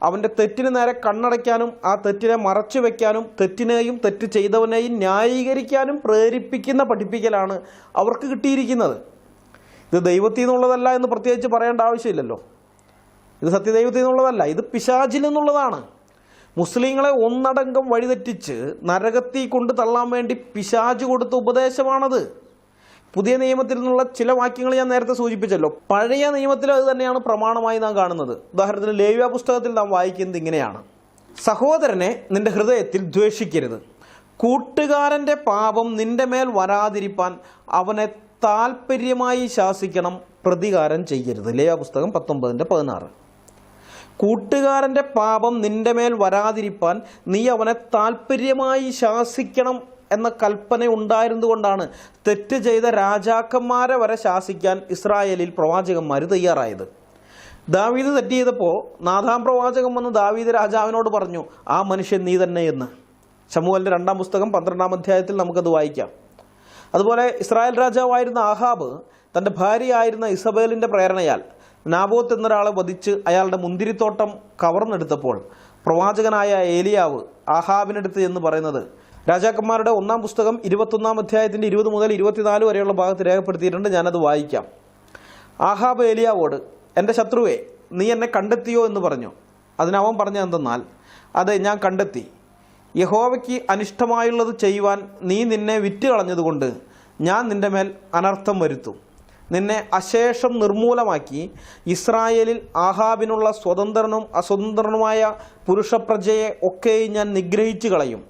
അവൻ്റെ തെറ്റിന് നേരെ കണ്ണടയ്ക്കാനും ആ തെറ്റിനെ മറച്ചു വയ്ക്കാനും തെറ്റിനെയും തെറ്റ് ചെയ്തവനെയും ന്യായീകരിക്കാനും പ്രേരിപ്പിക്കുന്ന പഠിപ്പിക്കലാണ് അവർക്ക് കിട്ടിയിരിക്കുന്നത്. ഇത് ദൈവത്തിൽ നിന്നുള്ളതല്ല എന്ന് പ്രത്യേകിച്ച് പറയേണ്ട ആവശ്യമില്ലല്ലോ. ഇത് സത്യദൈവത്തിൽ നിന്നുള്ളതല്ല, ഇത് പിശാചിൽ നിന്നുള്ളതാണ്. മുസ്ലിങ്ങളെ ഒന്നടങ്കം വഴിതെറ്റിച്ച് നരകത്തിൽ കൊണ്ട് തള്ളാൻ വേണ്ടി പിശാച് കൊടുത്ത ഉപദേശമാണത്. പുതിയ നിയമത്തിൽ നിന്നുള്ള ചില വാക്യങ്ങൾ ഞാൻ നേരത്തെ സൂചിപ്പിച്ചല്ലോ. പഴയ നിയമത്തിൽ അത് തന്നെയാണ് പ്രമാണമായി നാം കാണുന്നത്. ഉദാഹരണത്തിന് ലേവ്യ പുസ്തകത്തിൽ നാം വായിക്കുന്നത് ഇങ്ങനെയാണ്: സഹോദരനെ നിന്റെ ഹൃദയത്തിൽ ദ്വേഷിക്കരുത്, കൂട്ടുകാരൻ്റെ പാപം നിന്റെ മേൽ വരാതിരിപ്പാൻ അവനെ താൽപ്പര്യമായി ശാസിക്കണം, പ്രതികാരം ചെയ്യരുത്. ലേവ്യ പുസ്തകം 19:16. കൂട്ടുകാരൻ്റെ പാപം നിന്റെ മേൽ വരാതിരിപ്പാൻ നീ അവനെ താൽപ്പര്യമായി ശാസിക്കണം എന്ന കൽപ്പന ഉണ്ടായിരുന്നുകൊണ്ടാണ് തെറ്റ് ചെയ്ത രാജാക്കന്മാരെ വരെ ശാസിക്കാൻ ഇസ്രായേലിൽ പ്രവാചകന്മാർ തയ്യാറായത്. ദാവീദ് തെറ്റ് ചെയ്തപ്പോൾ നാഥാം പ്രവാചകൻ വന്ന് ദാവീദ് രാജാവിനോട് പറഞ്ഞു, ആ മനുഷ്യൻ നീ തന്നെ എന്ന്. ശമൂവേലിൻ്റെ 2-ാം പുസ്തകം 12-ാം അധ്യായത്തിൽ നമുക്കത് വായിക്കാം. അതുപോലെ ഇസ്രായേൽ രാജാവായിരുന്ന ആഹാബ് തൻ്റെ ഭാര്യയായിരുന്ന ഇസബേലിൻ്റെ പ്രേരണയാൽ നാബോത്ത് എന്നൊരാളെ വധിച്ച് അയാളുടെ മുന്തിരിത്തോട്ടം കവർന്നെടുത്തപ്പോൾ പ്രവാചകനായ ഏലിയാവ് ആഹാബിനടുത്ത് എന്ന് പറയുന്നത് രാജാക്കന്മാരുടെ 1-ാം പുസ്തകം 21-ാം അധ്യായത്തിൻ്റെ 20 മുതൽ 24 വരെയുള്ള ഭാഗത്ത് രേഖപ്പെടുത്തിയിട്ടുണ്ട്. ഞാനത് വായിക്കാം. ആഹാബ് ഏലിയാവോട്, എൻ്റെ ശത്രുവേ, നീ എന്നെ കണ്ടെത്തിയോ എന്ന് പറഞ്ഞു. അതിനവൻ പറഞ്ഞതെന്തെന്നാൽ, അതെ, ഞാൻ കണ്ടെത്തി. യഹോവയ്ക്ക് അനിഷ്ടമായുള്ളത് ചെയ്യുവാൻ നീ നിന്നെ വിറ്റ് കളഞ്ഞതുകൊണ്ട് ഞാൻ നിന്റെ മേൽ അനർത്ഥം വരുത്തും. നിന്നെ അശേഷം നിർമൂലമാക്കി ഇസ്രായേലിൽ ആഹാബിനുള്ള സ്വതന്ത്രനും അസ്വതന്ത്രനുമായ പുരുഷപ്രജയെ ഒക്കെയും ഞാൻ നിഗ്രഹിച്ചു കളയും.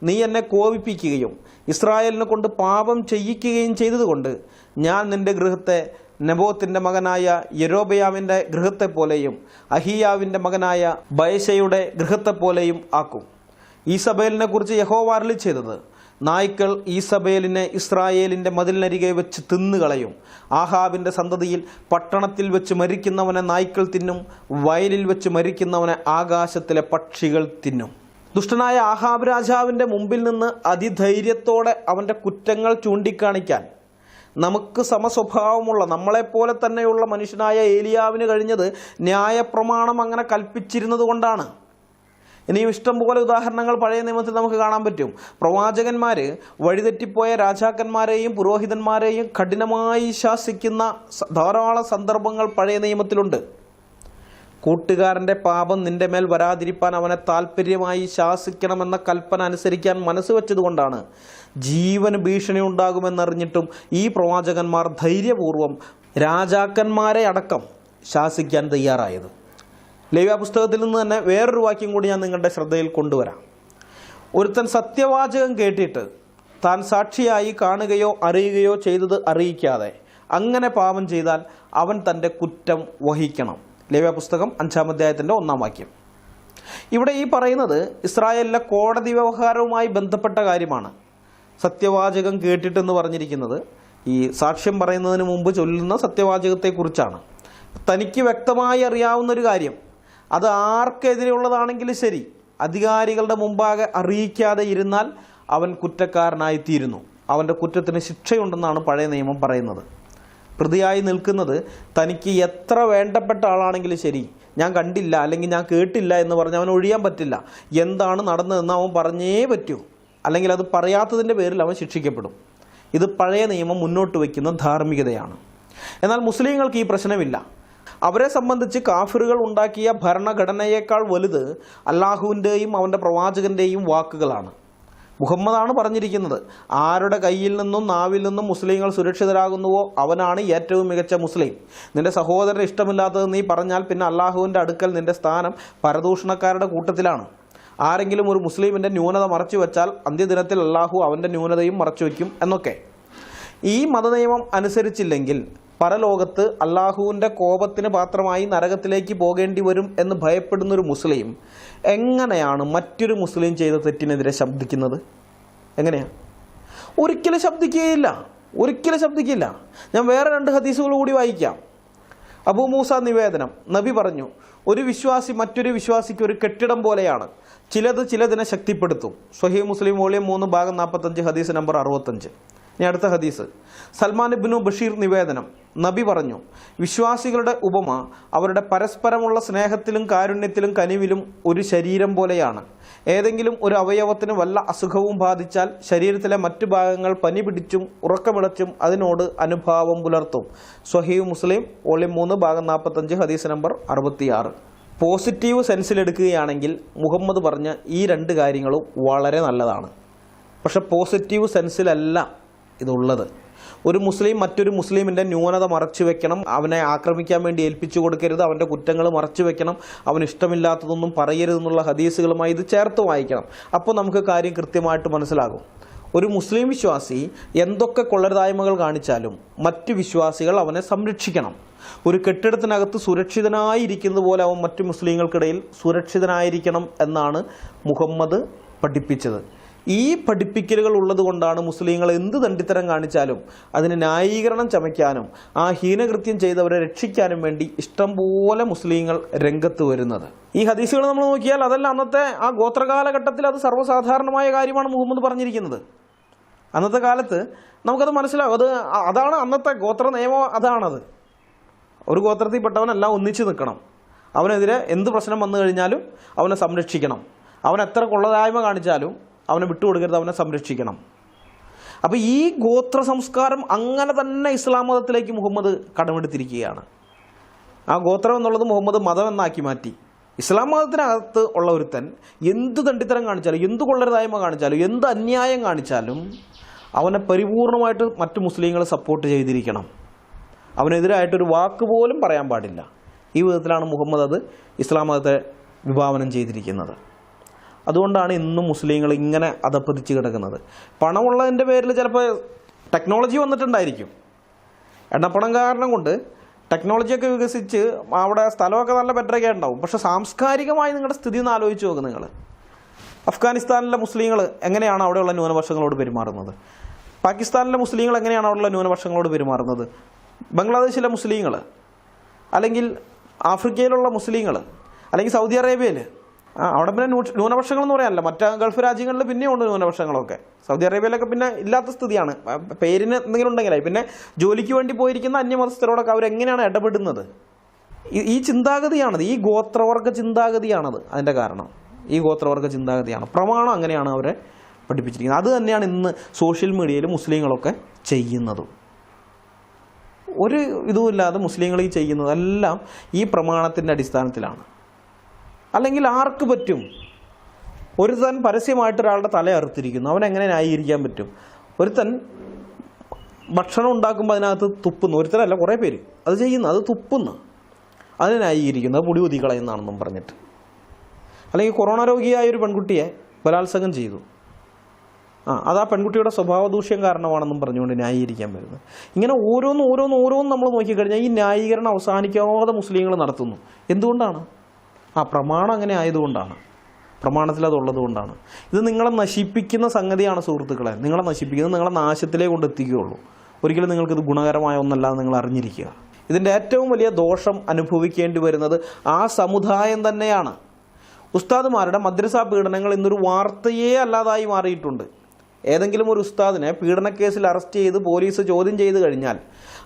നീ എന്നെ കോപിപ്പിക്കുകയും ഇസ്രായേലിനെ കൊണ്ട് പാപം ചെയ്യിക്കുകയും ചെയ്തതുകൊണ്ട് ഞാൻ നിന്റെ ഗൃഹത്തെ നെബോത്തിൻ്റെ മകനായ യെരോബയാമിൻ്റെ ഗൃഹത്തെപ്പോലെയും അഹിയാവിൻ്റെ മകനായ ബയശയുടെ ഗൃഹത്തെപ്പോലെയും ആക്കും. ഈസബേലിനെ കുറിച്ച് യഹോവ അരുളി ചെയ്തത്, നായ്ക്കൾ ഈസബേലിനെ ഇസ്രായേലിൻ്റെ മതിലിനരികെ വെച്ച് തിന്നുകളയും. ആഹാബിൻ്റെ സന്തതിയിൽ പട്ടണത്തിൽ വെച്ച് മരിക്കുന്നവനെ നായ്ക്കൾ തിന്നും, വയലിൽ വെച്ച് മരിക്കുന്നവനെ ആകാശത്തിലെ പക്ഷികൾ തിന്നും. ദുഷ്ടനായ ആഹാബ് രാജാവിൻ്റെ മുമ്പിൽ നിന്ന് അതിധൈര്യത്തോടെ അവൻ്റെ കുറ്റങ്ങൾ ചൂണ്ടിക്കാണിക്കാൻ നമുക്ക് സമസ്വഭാവമുള്ള നമ്മളെപ്പോലെ തന്നെയുള്ള മനുഷ്യനായ ഏലിയാവിന് കഴിഞ്ഞത് ന്യായപ്രമാണം അങ്ങനെ കൽപ്പിച്ചിരുന്നത് കൊണ്ടാണ്. ഇനിയും ഇഷ്ടംപോലെ ഉദാഹരണങ്ങൾ പഴയ നിയമത്തിൽ നമുക്ക് കാണാൻ പറ്റും. പ്രവാചകന്മാർ വഴിതെറ്റിപ്പോയ രാജാക്കന്മാരെയും പുരോഹിതന്മാരെയും കഠിനമായി ശാസിക്കുന്ന ധാരാളം സന്ദർഭങ്ങൾ പഴയ നിയമത്തിലുണ്ട്. കൂട്ടുകാരൻ്റെ പാപം നിന്റെ മേൽ വരാതിരിപ്പാൻ അവനെ താല്പര്യമായി ശാസിക്കണമെന്ന കൽപ്പന അനുസരിക്കാൻ മനസ്സ് വെച്ചതുകൊണ്ടാണ് ജീവന് ഭീഷണി ഉണ്ടാകുമെന്നറിഞ്ഞിട്ടും ഈ പ്രവാചകന്മാർ ധൈര്യപൂർവ്വം രാജാക്കന്മാരെ അടക്കം ശാസിക്കാൻ തയ്യാറായത്. ലേവ്യ പുസ്തകത്തിൽ നിന്ന് തന്നെ വേറൊരു വാക്യം കൂടി ഞാൻ നിങ്ങളുടെ ശ്രദ്ധയിൽ കൊണ്ടുവരാം. ഒരുത്തൻ സത്യവാചകം കേട്ടിട്ട് താൻ സാക്ഷിയായി കാണുകയോ അറിയുകയോ ചെയ്തത് അറിയിക്കാതെ അങ്ങനെ പാപം ചെയ്താൽ അവൻ തൻ്റെ കുറ്റം വഹിക്കണം. ലേവ്യ പുസ്തകം 5-ാം അധ്യായത്തിൻ്റെ 1-ാം വാക്യം. ഇവിടെ ഈ പറയുന്നത് ഇസ്രായേലിലെ കോടതി വ്യവഹാരവുമായി ബന്ധപ്പെട്ട കാര്യമാണ്. സത്യവാചകം കേട്ടിട്ടെന്ന് പറഞ്ഞിരിക്കുന്നത് ഈ സാക്ഷ്യം പറയുന്നതിന് മുമ്പ് ചൊല്ലുന്ന സത്യവാചകത്തെക്കുറിച്ചാണ്. തനിക്ക് വ്യക്തമായി അറിയാവുന്നൊരു കാര്യം അത് ആർക്കെതിരെയുള്ളതാണെങ്കിലും ശരി, അധികാരികളുടെ മുമ്പാകെ അറിയിക്കാതെ ഇരുന്നാൽ അവൻ കുറ്റക്കാരനായിത്തീരുന്നു. അവൻ്റെ കുറ്റത്തിന് ശിക്ഷയുണ്ടെന്നാണ് പഴയ നിയമം പറയുന്നത്. പ്രതിയായി നിൽക്കുന്നത് തനിക്ക് എത്ര വേണ്ടപ്പെട്ട ആളാണെങ്കിലും ശരി, ഞാൻ കണ്ടില്ല അല്ലെങ്കിൽ ഞാൻ കേട്ടില്ല എന്ന് പറഞ്ഞ് അവൻ ഒഴിയാൻ പറ്റില്ല. എന്താണ് നടന്നതെന്ന് അവൻ പറഞ്ഞേ പറ്റൂ, അല്ലെങ്കിൽ അത് പറയാത്തതിൻ്റെ പേരിൽ അവൻ ശിക്ഷിക്കപ്പെടും. ഇത് പഴയ നിയമം മുന്നോട്ട് വയ്ക്കുന്ന ധാർമ്മികതയാണ്. എന്നാൽ മുസ്ലിങ്ങൾക്ക് ഈ പ്രശ്നമില്ല. അവരെ സംബന്ധിച്ച് കാഫിറുകൾ ഉണ്ടാക്കിയ ഭരണഘടനയേക്കാൾ വലുത് അല്ലാഹുവിൻ്റെയും അവൻ്റെ പ്രവാചകൻ്റെയും വാക്കുകളാണ്. മുഹമ്മദാണ് പറഞ്ഞിരിക്കുന്നത്, ആരുടെ കയ്യിൽ നിന്നും നാവിൽ നിന്നും മുസ്ലിങ്ങൾ സുരക്ഷിതരാകുന്നുവോ അവനാണ് ഏറ്റവും മികച്ച മുസ്ലിം. നിന്റെ സഹോദരൻ ഇഷ്ടമില്ലാത്തത് നീ പറഞ്ഞാൽ പിന്നെ അല്ലാഹുവിൻ്റെ അടുക്കൽ നിന്റെ സ്ഥാനം പരദൂഷണക്കാരുടെ കൂട്ടത്തിലാണ്. ആരെങ്കിലും ഒരു മുസ്ലിമിൻ്റെ ന്യൂനത മറച്ചു വെച്ചാൽ അന്ത്യദിനത്തിൽ അല്ലാഹു അവൻ്റെ ന്യൂനതയും മറച്ചു വയ്ക്കും എന്നൊക്കെ. ഈ മതനിയമം അനുസരിച്ചില്ലെങ്കിൽ പരലോകത്ത് അല്ലാഹുവിൻ്റെ കോപത്തിന് പാത്രമായി നരകത്തിലേക്ക് പോകേണ്ടി വരും എന്ന് ഭയപ്പെടുന്നൊരു മുസ്ലിം എങ്ങനെയാണ് മറ്റൊരു മുസ്ലിം ചെയ്ത തെറ്റിനെതിരെ ശബ്ദിക്കുന്നത്? എങ്ങനെയാണ്? ഒരിക്കലും ശബ്ദിക്കുകയില്ല, ഒരിക്കലും ശബ്ദിക്കില്ല. ഞാൻ വേറെ 2 ഹദീസുകൾ കൂടി വായിക്കാം. അബൂ മൂസ നിവേദനം, നബി പറഞ്ഞു, ഒരു വിശ്വാസി മറ്റൊരു വിശ്വാസിക്ക് ഒരു കെട്ടിടം പോലെയാണ്, ചിലത് ചിലതിനെ ശക്തിപ്പെടുത്തും. സ്വഹീഹ് മുസ്ലിം വോളിയം 3 ഭാഗം 45 ഹദീസ് നമ്പർ 65. ഇനി അടുത്ത ഹദീസ്, സൽമാൻ ഇബ്നു ബഷീർ നിവേദനം, നബി പറഞ്ഞു, വിശ്വാസികളുടെ ഉപമ അവരുടെ പരസ്പരമുള്ള സ്നേഹത്തിലും കാരുണ്യത്തിലും കനിവിലും ഒരു ശരീരം പോലെയാണ്. ഏതെങ്കിലും ഒരു അവയവത്തിന് വല്ല അസുഖവും ബാധിച്ചാൽ ശരീരത്തിലെ മറ്റു ഭാഗങ്ങൾ പനി പിടിച്ചും ഉറക്കമിളച്ചും അതിനോട് അനുഭാവം പുലർത്തും. സ്വഹീഹ് മുസ്ലിം വോളിയം 3 ഭാഗം 45 ഹദീസ് നമ്പർ 66. പോസിറ്റീവ് സെൻസിലെടുക്കുകയാണെങ്കിൽ മുഹമ്മദ് പറഞ്ഞ ഈ 2 കാര്യങ്ങളും വളരെ നല്ലതാണ്. പക്ഷെ പോസിറ്റീവ് സെൻസിലല്ല ഇതുള്ളത്. ഒരു മുസ്ലിം മറ്റൊരു മുസ്ലിമിൻ്റെ ന്യൂനത മറച്ചു വെക്കണം, അവനെ ആക്രമിക്കാൻ വേണ്ടി ഏൽപ്പിച്ചു കൊടുക്കരുത്, അവൻ്റെ കുറ്റങ്ങൾ മറച്ചു വെക്കണം, അവന് ഇഷ്ടമില്ലാത്തതൊന്നും പറയരുതെന്നുള്ള ഹദീസുകളുമായി ഇത് ചേർത്ത് വായിക്കണം. അപ്പോൾ നമുക്ക് കാര്യം കൃത്യമായിട്ട് മനസ്സിലാകും. ഒരു മുസ്ലിം വിശ്വാസി എന്തൊക്കെ കൊള്ളരുതായ്മകൾ കാണിച്ചാലും മറ്റു വിശ്വാസികൾ അവനെ സംരക്ഷിക്കണം. ഒരു കെട്ടിടത്തിനകത്ത് സുരക്ഷിതനായിരിക്കുന്നത് പോലെ അവൻ മറ്റു മുസ്ലിങ്ങൾക്കിടയിൽ സുരക്ഷിതനായിരിക്കണം എന്നാണ് മുഹമ്മദ് പഠിപ്പിച്ചത്. ഈ പഠിപ്പിക്കലുകൾ ഉള്ളത് കൊണ്ടാണ് മുസ്ലിങ്ങൾ എന്ത് ദണ്ഡിത്തരം കാണിച്ചാലും അതിന് ന്യായീകരണം ചമയ്ക്കാനും ആ ഹീനകൃത്യം ചെയ്തവരെ രക്ഷിക്കാനും വേണ്ടി ഇഷ്ടംപോലെ മുസ്ലിങ്ങൾ രംഗത്ത് വരുന്നത്. ഈ ഹദീസുകൾ നമ്മൾ നോക്കിയാൽ അതെല്ലാം അന്നത്തെ ആ ഗോത്രകാലഘട്ടത്തിൽ അത് സർവ്വസാധാരണമായ കാര്യമാണ് മുഹമ്മദ് പറഞ്ഞിരിക്കുന്നത്. അന്നത്തെ കാലത്ത് നമുക്കത് മനസ്സിലാവും. അതാണ് അന്നത്തെ ഗോത്ര നിയമം, അതാണത്. ഒരു ഗോത്രത്തിൽപ്പെട്ടവനെല്ലാം ഒന്നിച്ച് നിൽക്കണം. അവനെതിരെ എന്ത് പ്രശ്നം വന്നു കഴിഞ്ഞാലും അവനെ സംരക്ഷിക്കണം. അവൻ എത്ര കൊള്ളതായ്മ കാണിച്ചാലും അവനെ വിട്ടുകൊടുക്കരുത്, അവനെ സംരക്ഷിക്കണം. അപ്പോൾ ഈ ഗോത്ര സംസ്കാരം അങ്ങനെ തന്നെ ഇസ്ലാം മതത്തിലേക്ക് മുഹമ്മദ് കടമെടുത്തിരിക്കുകയാണ്. ആ ഗോത്രം എന്നുള്ളത് മുഹമ്മദ് മതം എന്നാക്കി മാറ്റി. ഇസ്ലാം മതത്തിനകത്ത് ഉള്ള ഒരുത്തൻ എന്ത് ദണ്ഡിത്തരം കാണിച്ചാലും എന്ത് കൊള്ളരുതായ്മ കാണിച്ചാലും എന്ത് അന്യായം കാണിച്ചാലും അവനെ പരിപൂർണമായിട്ട് മറ്റു മുസ്ലിങ്ങൾ സപ്പോർട്ട് ചെയ്തിരിക്കണം. അവനെതിരായിട്ടൊരു വാക്ക് പോലും പറയാൻ പാടില്ല. ഈ വിധത്തിലാണ് മുഹമ്മദ് അത് ഇസ്ലാം മതത്തെ വിഭാവനം ചെയ്തിരിക്കുന്നത്. അതുകൊണ്ടാണ് ഇന്നും മുസ്ലിങ്ങൾ ഇങ്ങനെ അധപ്പതിച്ച് കിടക്കുന്നത്. പണമുള്ളതിൻ്റെ പേരിൽ ചിലപ്പോൾ ടെക്നോളജി വന്നിട്ടുണ്ടായിരിക്കും. എണ്ണപ്പണം കാരണം കൊണ്ട് ടെക്നോളജിയൊക്കെ വികസിച്ച് അവിടെ സ്ഥലമൊക്കെ നല്ല ബെറ്ററൊക്കെ ഉണ്ടാവും. പക്ഷേ സാംസ്കാരികമായി നിങ്ങളുടെ സ്ഥിതി ഒന്ന് ആലോചിച്ച് നോക്ക് നിങ്ങൾ. അഫ്ഗാനിസ്ഥാനിലെ മുസ്ലിങ്ങൾ എങ്ങനെയാണ് അവിടെയുള്ള ന്യൂനപക്ഷങ്ങളോട് പെരുമാറുന്നത്? പാകിസ്ഥാനിലെ മുസ്ലിങ്ങൾ എങ്ങനെയാണ് അവിടെയുള്ള ന്യൂനപക്ഷങ്ങളോട് പെരുമാറുന്നത്? ബംഗ്ലാദേശിലെ മുസ്ലിങ്ങൾ, അല്ലെങ്കിൽ ആഫ്രിക്കയിലുള്ള മുസ്ലിങ്ങൾ, അല്ലെങ്കിൽ സൗദി അറേബ്യയിൽ, അവിടെ പിന്നെ ന്യൂനപക്ഷങ്ങൾ എന്ന് പറയാനല്ല, മറ്റ് ഗൾഫ് രാജ്യങ്ങളിൽ പിന്നെയും ഉണ്ട് ന്യൂനപക്ഷങ്ങളൊക്കെ. സൗദി അറേബ്യയിലൊക്കെ പിന്നെ ഇല്ലാത്ത സ്ഥിതിയാണ്, പേരിന് എന്തെങ്കിലും ഉണ്ടെങ്കിലായി. പിന്നെ ജോലിക്ക് വേണ്ടി പോയിരിക്കുന്ന അന്യമതസ്ഥരോടൊക്കെ അവരെങ്ങനെയാണ് ഇടപെടുന്നത്? ഈ ചിന്താഗതിയാണത്, ഈ ഗോത്രവർഗ ചിന്താഗതിയാണത് അതിൻ്റെ കാരണം. ഈ ഗോത്രവർഗ ചിന്താഗതിയാണ്, പ്രമാണം അങ്ങനെയാണ് അവരെ പഠിപ്പിച്ചിരിക്കുന്നത്. അത് തന്നെയാണ് ഇന്ന് സോഷ്യൽ മീഡിയയിൽ മുസ്ലിങ്ങളൊക്കെ ചെയ്യുന്നതും. ഒരു ഇതുമില്ലാതെ മുസ്ലിങ്ങൾ ഈ ചെയ്യുന്നതെല്ലാം ഈ പ്രമാണത്തിൻ്റെ അടിസ്ഥാനത്തിലാണ്. അല്ലെങ്കിൽ ആർക്ക് പറ്റും? ഒരുത്തൻ പരസ്യമായിട്ട് ഒരാളുടെ തല അറുത്തിരിക്കുന്നു, അവനെങ്ങനെ ന്യായീകരിക്കാൻ പറ്റും? ഒരുത്തൻ ഭക്ഷണം ഉണ്ടാക്കുമ്പോൾ അതിനകത്ത് തുപ്പുന്നു, ഒരുത്തരല്ല കുറേ പേര് അത് ചെയ്യുന്നു, അത് തുപ്പുന്നു, അതിനെ ന്യായീകരിക്കുന്നു, അത് പൊടി ഒതുക്കി കളയുന്നതാണെന്നും പറഞ്ഞിട്ട്. അല്ലെങ്കിൽ കൊറോണ രോഗിയായ ഒരു പെൺകുട്ടിയെ ബലാത്സംഗം ചെയ്തു, അത് ആ പെൺകുട്ടിയുടെ സ്വഭാവദൂഷ്യം കാരണമാണെന്നും പറഞ്ഞുകൊണ്ട് ന്യായീകരിക്കാൻ വരുന്നത്. ഇങ്ങനെ ഓരോന്നും നമ്മൾ നോക്കിക്കഴിഞ്ഞാൽ ഈ ന്യായീകരണം അവസാനിക്കാതെ മുസ്ലിങ്ങൾ നടത്തുന്നു. എന്തുകൊണ്ടാണ്? പ്രമാണം അങ്ങനെ ആയതുകൊണ്ടാണ്, പ്രമാണത്തിൽ അതുള്ളത് കൊണ്ടാണ്. ഇത് നിങ്ങളെ നശിപ്പിക്കുന്ന സംഗതിയാണ് സുഹൃത്തുക്കളെ. നിങ്ങളെ നശിപ്പിക്കുന്നത് നിങ്ങളെ നാശത്തിലേ കൊണ്ട് എത്തിക്കുകയുള്ളൂ. ഒരിക്കലും നിങ്ങൾക്കിത് ഗുണകരമായ ഒന്നല്ലാതെ നിങ്ങൾ അറിഞ്ഞിരിക്കുക. ഇതിൻ്റെ ഏറ്റവും വലിയ ദോഷം അനുഭവിക്കേണ്ടി വരുന്നത് ആ സമുദായം തന്നെയാണ്. ഉസ്താദുമാരുടെ മദ്രസാ പീഡനങ്ങൾ ഇന്നൊരു വാർത്തയേ അല്ലാതായി മാറിയിട്ടുണ്ട്. ഏതെങ്കിലും ഒരു ഉസ്താദിനെ പീഡനക്കേസിൽ അറസ്റ്റ് ചെയ്ത് പോലീസ് ചോദ്യം ചെയ്ത് കഴിഞ്ഞാൽ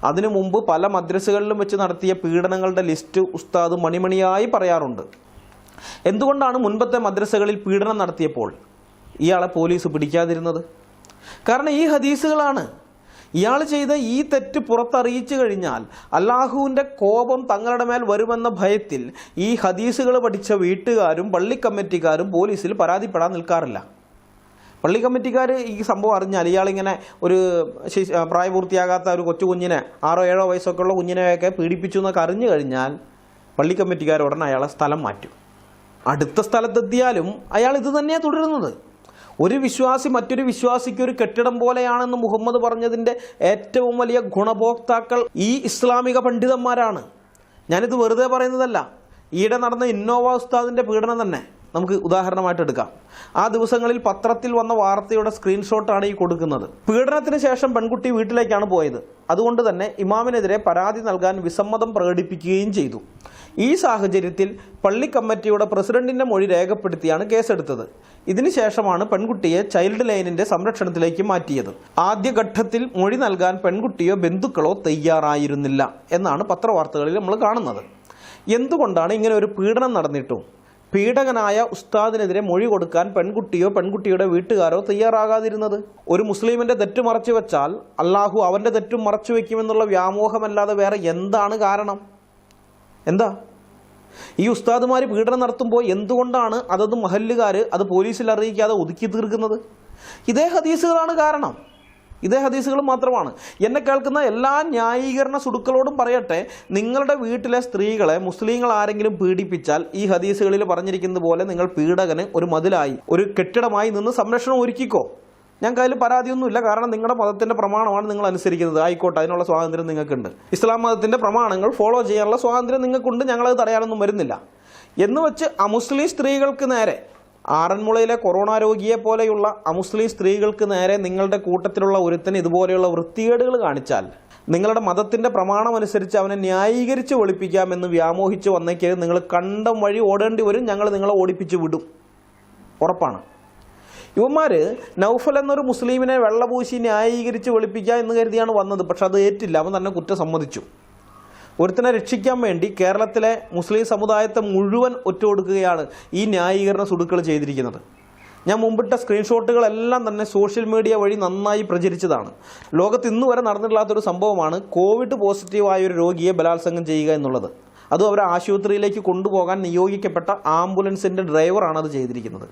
അതിനു മുമ്പ് പല മദ്രസകളിലും വെച്ച് നടത്തിയ പീഡനങ്ങളുടെ ലിസ്റ്റ് ഉസ്താദ് മണിമണിയായി പറയാറുണ്ട്. എന്തുകൊണ്ടാണ് മുൻപത്തെ മദ്രസകളിൽ പീഡനം നടത്തിയപ്പോൾ ഇയാളെ പോലീസ് പിടിക്കാതിരുന്നത്? കാരണം ഈ ഹദീസുകളാണ്. ഇയാൾ ചെയ്ത ഈ തെറ്റ് പുറത്തറിയിച്ചു കഴിഞ്ഞാൽ അള്ളാഹുവിൻ്റെ കോപം തങ്ങളുടെ മേൽ വരുമെന്ന ഭയത്തിൽ ഈ ഹദീസുകൾ പഠിച്ച വീട്ടുകാരും പള്ളി കമ്മിറ്റിക്കാരും പോലീസിൽ പരാതിപ്പെടാൻ നിൽക്കാറില്ല. പള്ളി കമ്മിറ്റിക്കാർ ഈ സംഭവം അറിഞ്ഞാൽ, ഇയാളിങ്ങനെ ഒരു പ്രായപൂർത്തിയാകാത്ത ഒരു കൊച്ചു കുഞ്ഞിനെ 6-7 വയസ്സൊക്കെ ഉള്ള കുഞ്ഞിനെയൊക്കെ പീഡിപ്പിച്ചു എന്നൊക്കെ അറിഞ്ഞു കഴിഞ്ഞാൽ പള്ളി കമ്മിറ്റിക്കാർ ഉടനെ അയാളെ സ്ഥലം മാറ്റും. അടുത്ത സ്ഥലത്തെത്തിയാലും അയാൾ ഇത് തന്നെയാണ് തുടരുന്നത്. ഒരു വിശ്വാസി മറ്റൊരു വിശ്വാസിക്ക് ഒരു കെട്ടിടം പോലെയാണെന്ന് മുഹമ്മദ് പറഞ്ഞതിൻ്റെ ഏറ്റവും വലിയ ഗുണഭോക്താക്കൾ ഈ ഇസ്ലാമിക പണ്ഡിതന്മാരാണ്. ഞാനിത് വെറുതെ പറയുന്നതല്ല. ഈയിടെ നടന്ന ഇന്നോവ ഉസ്താദിൻ്റെ പീഡനം തന്നെ നമുക്ക് ഉദാഹരണമായിട്ട് എടുക്കാം. ആ ദിവസങ്ങളിൽ പത്രത്തിൽ വന്ന വാർത്തയുടെ സ്ക്രീൻഷോട്ടാണ് ഈ കൊടുക്കുന്നത്. പീഡനത്തിന് ശേഷം പെൺകുട്ടി വീട്ടിലേക്കാണ് പോയത്. അതുകൊണ്ട് തന്നെ ഇമാമിനെതിരെ പരാതി നൽകാൻ വിസമ്മതം പ്രകടിപ്പിക്കുകയും ചെയ്തു. ഈ സാഹചര്യത്തിൽ പള്ളി കമ്മിറ്റിയുടെ പ്രസിഡന്റിന്റെ മൊഴി രേഖപ്പെടുത്തിയാണ് കേസെടുത്തത്. ഇതിനുശേഷമാണ് പെൺകുട്ടിയെ ചൈൽഡ് ലൈനിന്റെ സംരക്ഷണത്തിലേക്ക് മാറ്റിയത്. ആദ്യഘട്ടത്തിൽ മൊഴി നൽകാൻ പെൺകുട്ടിയോ ബന്ധുക്കളോ തയ്യാറായിരുന്നില്ല എന്നാണ് പത്രവാർത്തകളിൽ നമ്മൾ കാണുന്നത്. എന്തുകൊണ്ടാണ് ഇങ്ങനെ ഒരു പീഡനം നടന്നിട്ടും പീഡകനായ ഉസ്താദിനെതിരെ മൊഴി കൊടുക്കാൻ പെൺകുട്ടിയോ പെൺകുട്ടിയുടെ വീട്ടുകാരോ തയ്യാറാകാതിരുന്നത്? ഒരു മുസ്ലിമിന്റെ തെറ്റ് മറച്ചു വെച്ചാൽ അള്ളാഹു അവന്റെ തെറ്റും മറച്ചു വെക്കുമെന്നുള്ള വ്യാമോഹമല്ലാതെ വേറെ എന്താണ് കാരണം? എന്താ ഈ ഉസ്താദുമാർ പീഡനം നടത്തുമ്പോൾ എന്തുകൊണ്ടാണ് അതത് മഹല്ലുകാർ അത് പോലീസിൽ അറിയിക്കാതെ ഒതുക്കി തീർക്കുന്നത്? ഇതേ ഹദീസുകളാണ് കാരണം. ഇതേ ഹദീസുകൾ മാത്രമാണ്. എന്നെ കേൾക്കുന്ന എല്ലാ ന്യായീകരണ സുടുക്കളോടും പറയട്ടെ, നിങ്ങളുടെ വീട്ടിലെ സ്ത്രീകളെ മുസ്ലിങ്ങൾ ആരെങ്കിലും പീഡിപ്പിച്ചാൽ ഈ ഹദീസുകളിൽ പറഞ്ഞിരിക്കുന്നത് പോലെ നിങ്ങൾ പീഡകന് ഒരു മതിലായി, ഒരു കെട്ടിടമായി നിന്ന് സംരക്ഷണം ഒരുക്കിക്കോ. ഞങ്ങൾക്ക് അതിൽ പരാതിയൊന്നുമില്ല. കാരണം നിങ്ങളുടെ മതത്തിൻ്റെ പ്രമാണമാണ് നിങ്ങൾ അനുസരിക്കുന്നത്. ആയിക്കോട്ടെ, അതിനുള്ള സ്വാതന്ത്ര്യം നിങ്ങൾക്കുണ്ട്. ഇസ്ലാം മതത്തിൻ്റെ പ്രമാണങ്ങൾ ഫോളോ ചെയ്യാനുള്ള സ്വാതന്ത്ര്യം നിങ്ങൾക്കുണ്ട്. ഞങ്ങളത് തടയാനൊന്നും വരുന്നില്ല എന്ന് വെച്ച് അമുസ്ലിം സ്ത്രീകൾക്ക് നേരെ, ആറന്മുളയിലെ കൊറോണ രോഗിയെ പോലെയുള്ള അമുസ്ലിം സ്ത്രീകൾക്ക് നേരെ നിങ്ങളുടെ കൂട്ടത്തിലുള്ള ഒരുത്തന് ഇതുപോലെയുള്ള വൃത്തികേടുകൾ കാണിച്ചാൽ നിങ്ങളുടെ മതത്തിൻ്റെ പ്രമാണം അനുസരിച്ച് അവനെ ന്യായീകരിച്ച് വെളുപ്പിക്കാമെന്ന് വ്യാമോഹിച്ച് വന്നേക്ക് നിങ്ങൾ കണ്ടം വഴി ഓടേണ്ടി വരും. ഞങ്ങൾ നിങ്ങളെ ഓടിപ്പിച്ച് വിടും, ഉറപ്പാണ്. ഇവന്മാർ നൗഫൽ എന്നൊരു മുസ്ലിമിനെ വെള്ളപൂശി ന്യായീകരിച്ച് വെളുപ്പിക്കുക എന്ന് കരുതിയാണ് വന്നത്. പക്ഷെ അത് ഏറ്റില്ല. അവൻ തന്നെ കുറ്റം സമ്മതിച്ചു. ഒരുത്തിനെ രക്ഷിക്കാൻ വേണ്ടി കേരളത്തിലെ മുസ്ലിം സമുദായത്തെ മുഴുവൻ ഒറ്റുകൊടുക്കുകയാണ് ഈ ന്യായീകരണ സുടുക്കൾ ചെയ്തിരിക്കുന്നത്. ഞാൻ മുമ്പിട്ട സ്ക്രീൻഷോട്ടുകളെല്ലാം തന്നെ സോഷ്യൽ മീഡിയ വഴി നന്നായി പ്രചരിച്ചതാണ്. ലോകത്ത് ഇന്ന് വരെ നടന്നിട്ടില്ലാത്തൊരു സംഭവമാണ് കോവിഡ് പോസിറ്റീവായ ഒരു രോഗിയെ ബലാത്സംഗം ചെയ്യുക എന്നുള്ളത്. അതും അവരെ ആശുപത്രിയിലേക്ക് കൊണ്ടുപോകാൻ നിയോഗിക്കപ്പെട്ട ആംബുലൻസിൻ്റെ ഡ്രൈവറാണ് അത് ചെയ്തിരിക്കുന്നത്.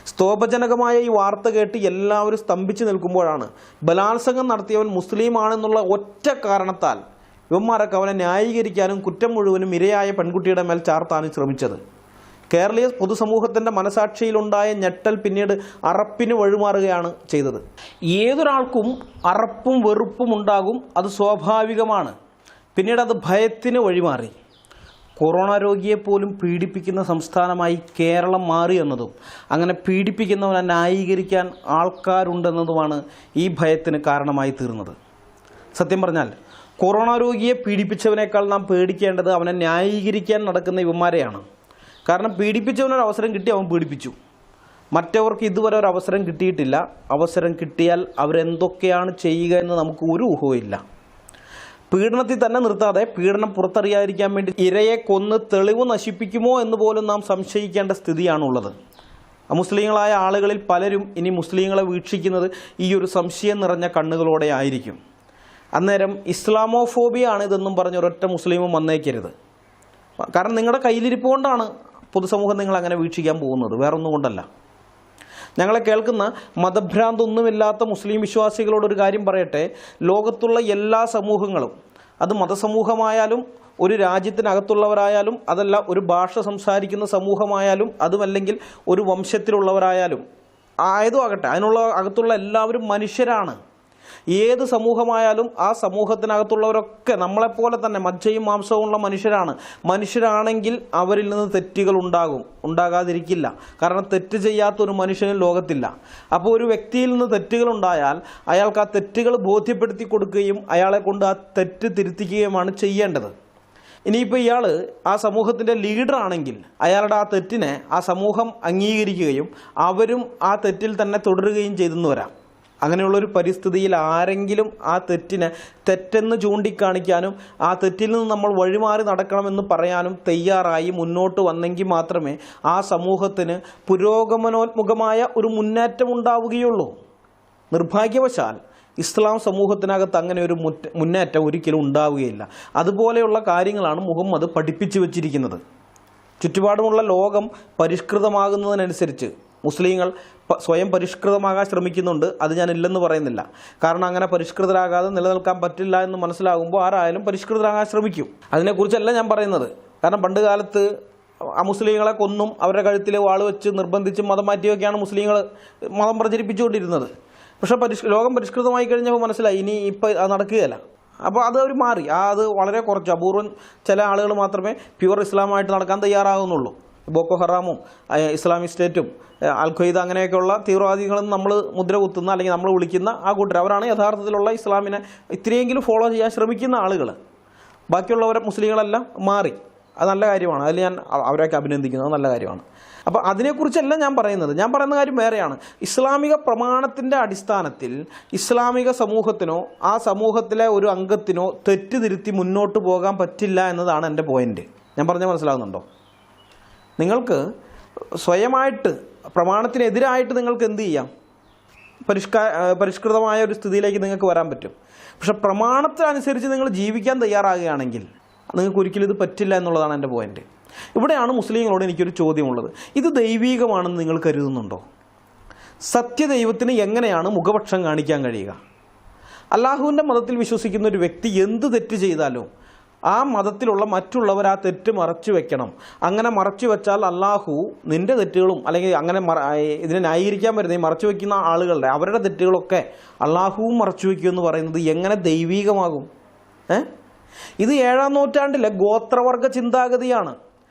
സ്തോഭജനകമായ ഈ വാർത്ത കേട്ട് എല്ലാവരും സ്തംഭിച്ചു നിൽക്കുമ്പോഴാണ് ബലാത്സംഗം നടത്തിയവൻ മുസ്ലിമാണെന്നുള്ള ഒറ്റ കാരണത്താൽ ഇവന്മാരൊക്കെ അവനെ ന്യായീകരിക്കാനും കുറ്റം മുഴുവനും ഇരയായ പെൺകുട്ടിയുടെ മേൽ ചാർത്താനും ശ്രമിച്ചത്. കേരളീയ പൊതുസമൂഹത്തിൻ്റെ മനസാക്ഷിയിലുണ്ടായ ഞെട്ടൽ പിന്നീട് അറപ്പിന് വഴിമാറുകയാണ് ചെയ്തത്. ഏതൊരാൾക്കും അറപ്പും വെറുപ്പും ഉണ്ടാകും, അത് സ്വാഭാവികമാണ്. പിന്നീട് അത് ഭയത്തിന് വഴിമാറി. കൊറോണ രോഗിയെപ്പോലും പീഡിപ്പിക്കുന്ന സംസ്ഥാനമായി കേരളം മാറി എന്നതും അങ്ങനെ പീഡിപ്പിക്കുന്നവനെ ന്യായീകരിക്കാൻ ആൾക്കാരുണ്ടെന്നതുമാണ് ഈ ഭയത്തിന് കാരണമായി തീർന്നത്. സത്യം പറഞ്ഞാൽ കൊറോണ രോഗിയെ പീഡിപ്പിച്ചവനേക്കാൾ നാം പേടിക്കേണ്ടത് അവനെ ന്യായീകരിക്കാൻ നടക്കുന്ന ഇവന്മാരെയാണ്. കാരണം പീഡിപ്പിച്ചവനൊരു അവസരം കിട്ടി, അവൻ പീഡിപ്പിച്ചു. മറ്റവർക്ക് ഇതുവരെ ഒരു അവസരം കിട്ടിയിട്ടില്ല. അവസരം കിട്ടിയാൽ അവരെന്തൊക്കെയാണ് ചെയ്യുക എന്ന് നമുക്ക് ഒരു ഊഹവും ഇല്ല. പീഡനത്തിൽ തന്നെ നിർത്താതെ പീഡനം പുറത്തറിയാതിരിക്കാൻ വേണ്ടി ഇരയെ കൊന്ന് തെളിവ് നശിപ്പിക്കുമോ എന്ന് പോലും നാം സംശയിക്കേണ്ട സ്ഥിതിയാണുള്ളത്. അമുസ്ലിങ്ങളായ ആളുകളിൽ പലരും ഇനി മുസ്ലിങ്ങളെ വീക്ഷിക്കുന്നത് ഈ ഒരു സംശയം നിറഞ്ഞ കണ്ണുകളോടെ ആയിരിക്കും. അന്നേരം ഇസ്ലാമോഫോബിയാണ് ഇതെന്നും പറഞ്ഞ് ഒരൊറ്റ മുസ്ലിമും വന്നേക്കരുത്. കാരണം നിങ്ങളുടെ കയ്യിലിരിപ്പ് കൊണ്ടാണ് പൊതുസമൂഹം നിങ്ങൾ അങ്ങനെ വീക്ഷിക്കാൻ പോകുന്നത്, വേറൊന്നും കൊണ്ടല്ല. ഞങ്ങളെ കേൾക്കുന്ന മതഭ്രാന്തൊന്നുമില്ലാത്ത മുസ്ലിം വിശ്വാസികളോടൊരു കാര്യം പറയട്ടെ. ലോകത്തുള്ള എല്ലാ സമൂഹങ്ങളും, അത് മതസമൂഹമായാലും ഒരു രാജ്യത്തിനകത്തുള്ളവരായാലും അതല്ല ഒരു ഭാഷ സംസാരിക്കുന്ന സമൂഹമായാലും അതുമല്ലെങ്കിൽ ഒരു വംശത്തിലുള്ളവരായാലും ആയതും ആകട്ടെ, അതിനുള്ള അകത്തുള്ള എല്ലാവരും മനുഷ്യരാണ്. ഏത് സമൂഹമായാലും ആ സമൂഹത്തിനകത്തുള്ളവരൊക്കെ നമ്മളെപ്പോലെ തന്നെ മജ്ജയും മാംസവും ഉള്ള മനുഷ്യരാണ്. മനുഷ്യരാണെങ്കിൽ അവരിൽ നിന്ന് തെറ്റുകൾ ഉണ്ടാകാതിരിക്കില്ല. കാരണം തെറ്റ് ചെയ്യാത്തൊരു മനുഷ്യനും ലോകത്തില്ല. അപ്പോൾ ഒരു വ്യക്തിയിൽ നിന്ന് തെറ്റുകൾ ഉണ്ടായാൽ അയാൾക്ക് ആ തെറ്റുകൾ ബോധ്യപ്പെടുത്തി കൊടുക്കുകയും അയാളെ കൊണ്ട് ആ തെറ്റ് തിരുത്തിക്കുകയുമാണ് ചെയ്യേണ്ടത്. ഇനിയിപ്പോൾ ഇയാൾ ആ സമൂഹത്തിൻ്റെ ലീഡറാണെങ്കിൽ അയാളുടെ ആ തെറ്റിനെ ആ സമൂഹം അംഗീകരിക്കുകയും അവരും ആ തെറ്റിൽ തന്നെ തുടരുകയും ചെയ്തെന്ന് വരാം. അങ്ങനെയുള്ളൊരു പരിസ്ഥിതിയിൽ ആരെങ്കിലും ആ തെറ്റിനെ തെറ്റെന്ന് ചൂണ്ടിക്കാണിക്കാനും ആ തെറ്റിൽ നിന്ന് നമ്മൾ വഴിമാറി നടക്കണമെന്ന് പറയാനും തയ്യാറായി മുന്നോട്ട് വന്നെങ്കിൽ മാത്രമേ ആ സമൂഹത്തിന് പുരോഗമനോന്മുഖമായ ഒരു മുന്നേറ്റം ഉണ്ടാവുകയുള്ളൂ. നിർഭാഗ്യവശാൽ ഇസ്ലാം സമൂഹത്തിനകത്ത് അങ്ങനെ ഒരു മുന്നേറ്റം ഒരിക്കലും ഉണ്ടാവുകയില്ല. അതുപോലെയുള്ള കാര്യങ്ങളാണ് മുഹമ്മദ് പഠിപ്പിച്ചു വച്ചിരിക്കുന്നത്. ചുറ്റുപാടുമുള്ള ലോകം പരിഷ്കൃതമാകുന്നതിനനുസരിച്ച് മുസ്ലിങ്ങൾ സ്വയം പരിഷ്കൃതമാകാൻ ശ്രമിക്കുന്നുണ്ട്. അത് ഞാൻ ഇല്ലെന്ന് പറയുന്നില്ല. കാരണം അങ്ങനെ പരിഷ്കൃതരാകാതെ നിലനിൽക്കാൻ പറ്റില്ല എന്ന് മനസ്സിലാകുമ്പോൾ ആരായാലും പരിഷ്കൃതരാകാൻ ശ്രമിക്കും. അതിനെക്കുറിച്ചല്ല ഞാൻ പറയുന്നത്. കാരണം പണ്ട് കാലത്ത് അമുസ്ലിങ്ങളെ കൊന്നും അവരുടെ കഴുത്തിൽ വാൾ വെച്ച് നിർബന്ധിച്ച് മതം മാറ്റിയൊക്കെയാണ് മുസ്ലിങ്ങൾ മതം പ്രചരിപ്പിച്ചുകൊണ്ടിരുന്നത്. പക്ഷേ ലോകം പരിഷ്കൃതമായി കഴിഞ്ഞപ്പോൾ മനസ്സിലായി ഇനി ഇപ്പം അത് നടക്കുകയില്ല. അപ്പോൾ അത് അവർ മാറി. അത് വളരെ കുറച്ച് അപൂർവം ചില ആളുകൾ മാത്രമേ പ്യുവർ ഇസ്ലാമായിട്ട് നടക്കാൻ തയ്യാറാകുന്നുള്ളൂ. ബോക്കോ ഹറാമും ഇസ്ലാമിക് സ്റ്റേറ്റും അൽ ഖ്വയ്ദ അങ്ങനെയൊക്കെയുള്ള തീവ്രവാദികളെന്ന് നമ്മൾ മുദ്ര കുത്തുന്ന അല്ലെങ്കിൽ നമ്മൾ വിളിക്കുന്ന ആ കൂട്ടർ, അവരാണ് യഥാർത്ഥത്തിലുള്ള ഇസ്ലാമിനെ ഇത്രയെങ്കിലും ഫോളോ ചെയ്യാൻ ശ്രമിക്കുന്ന ആളുകൾ. ബാക്കിയുള്ളവരെ മുസ്ലിങ്ങളെല്ലാം മാറി. അത് നല്ല കാര്യമാണ്. അതിൽ ഞാൻ അവരെയൊക്കെ അഭിനന്ദിക്കുന്നത് നല്ല കാര്യമാണ്. അപ്പോൾ അതിനെക്കുറിച്ചല്ല ഞാൻ പറയുന്നത്. ഞാൻ പറയുന്ന കാര്യം വേറെയാണ്. ഇസ്ലാമിക പ്രമാണത്തിൻ്റെ അടിസ്ഥാനത്തിൽ ഇസ്ലാമിക സമൂഹത്തിനോ ആ സമൂഹത്തിലെ ഒരു അംഗത്തിനോ തെറ്റ് തിരുത്തി മുന്നോട്ട് പോകാൻ പറ്റില്ല എന്നതാണ് എൻ്റെ പോയിന്റ്. ഞാൻ പറഞ്ഞാൽ മനസ്സിലാകുന്നുണ്ടോ? നിങ്ങൾക്ക് സ്വയമായിട്ട് പ്രമാണത്തിനെതിരായിട്ട് നിങ്ങൾക്ക് എന്ത് ചെയ്യാം? പരിഷ്കൃതമായ ഒരു സ്ഥിതിയിലേക്ക് നിങ്ങൾക്ക് വരാൻ പറ്റും. പക്ഷെ പ്രമാണത്തിനനുസരിച്ച് നിങ്ങൾ ജീവിക്കാൻ തയ്യാറാകുകയാണെങ്കിൽ നിങ്ങൾക്ക് ഒരിക്കലും ഇത് പറ്റില്ല എന്നുള്ളതാണ് എൻ്റെ പോയിന്റ്. ഇവിടെയാണ് മുസ്ലിങ്ങളോട് എനിക്കൊരു ചോദ്യമുള്ളത്. ഇത് ദൈവീകമാണെന്ന് നിങ്ങൾ കരുതുന്നുണ്ടോ? സത്യദൈവത്തിന് എങ്ങനെയാണ് മുഖപക്ഷം കാണിക്കാൻ കഴിയുക? അള്ളാഹുവിൻ്റെ മതത്തിൽ വിശ്വസിക്കുന്ന ഒരു വ്യക്തി എന്ത് തെറ്റ് ചെയ്താലും ആ മതത്തിലുള്ള മറ്റുള്ളവർ ആ തെറ്റ് മറച്ചു വെക്കണം. അങ്ങനെ മറച്ചു വെച്ചാൽ അള്ളാഹു നിൻ്റെ തെറ്റുകളും അല്ലെങ്കിൽ അങ്ങനെ ഇതിനെ ന്യായീകരിക്കാൻ വരുന്ന ഈ മറച്ചു വയ്ക്കുന്ന ആളുകളുടെ അവരുടെ തെറ്റുകളൊക്കെ അള്ളാഹുവും മറച്ചു വയ്ക്കുമെന്ന് പറയുന്നത് എങ്ങനെ ദൈവീകമാകും? ഇത് 7-ാം നൂറ്റാണ്ടിലെ ഗോത്രവർഗ ചിന്താഗതിയാണ്.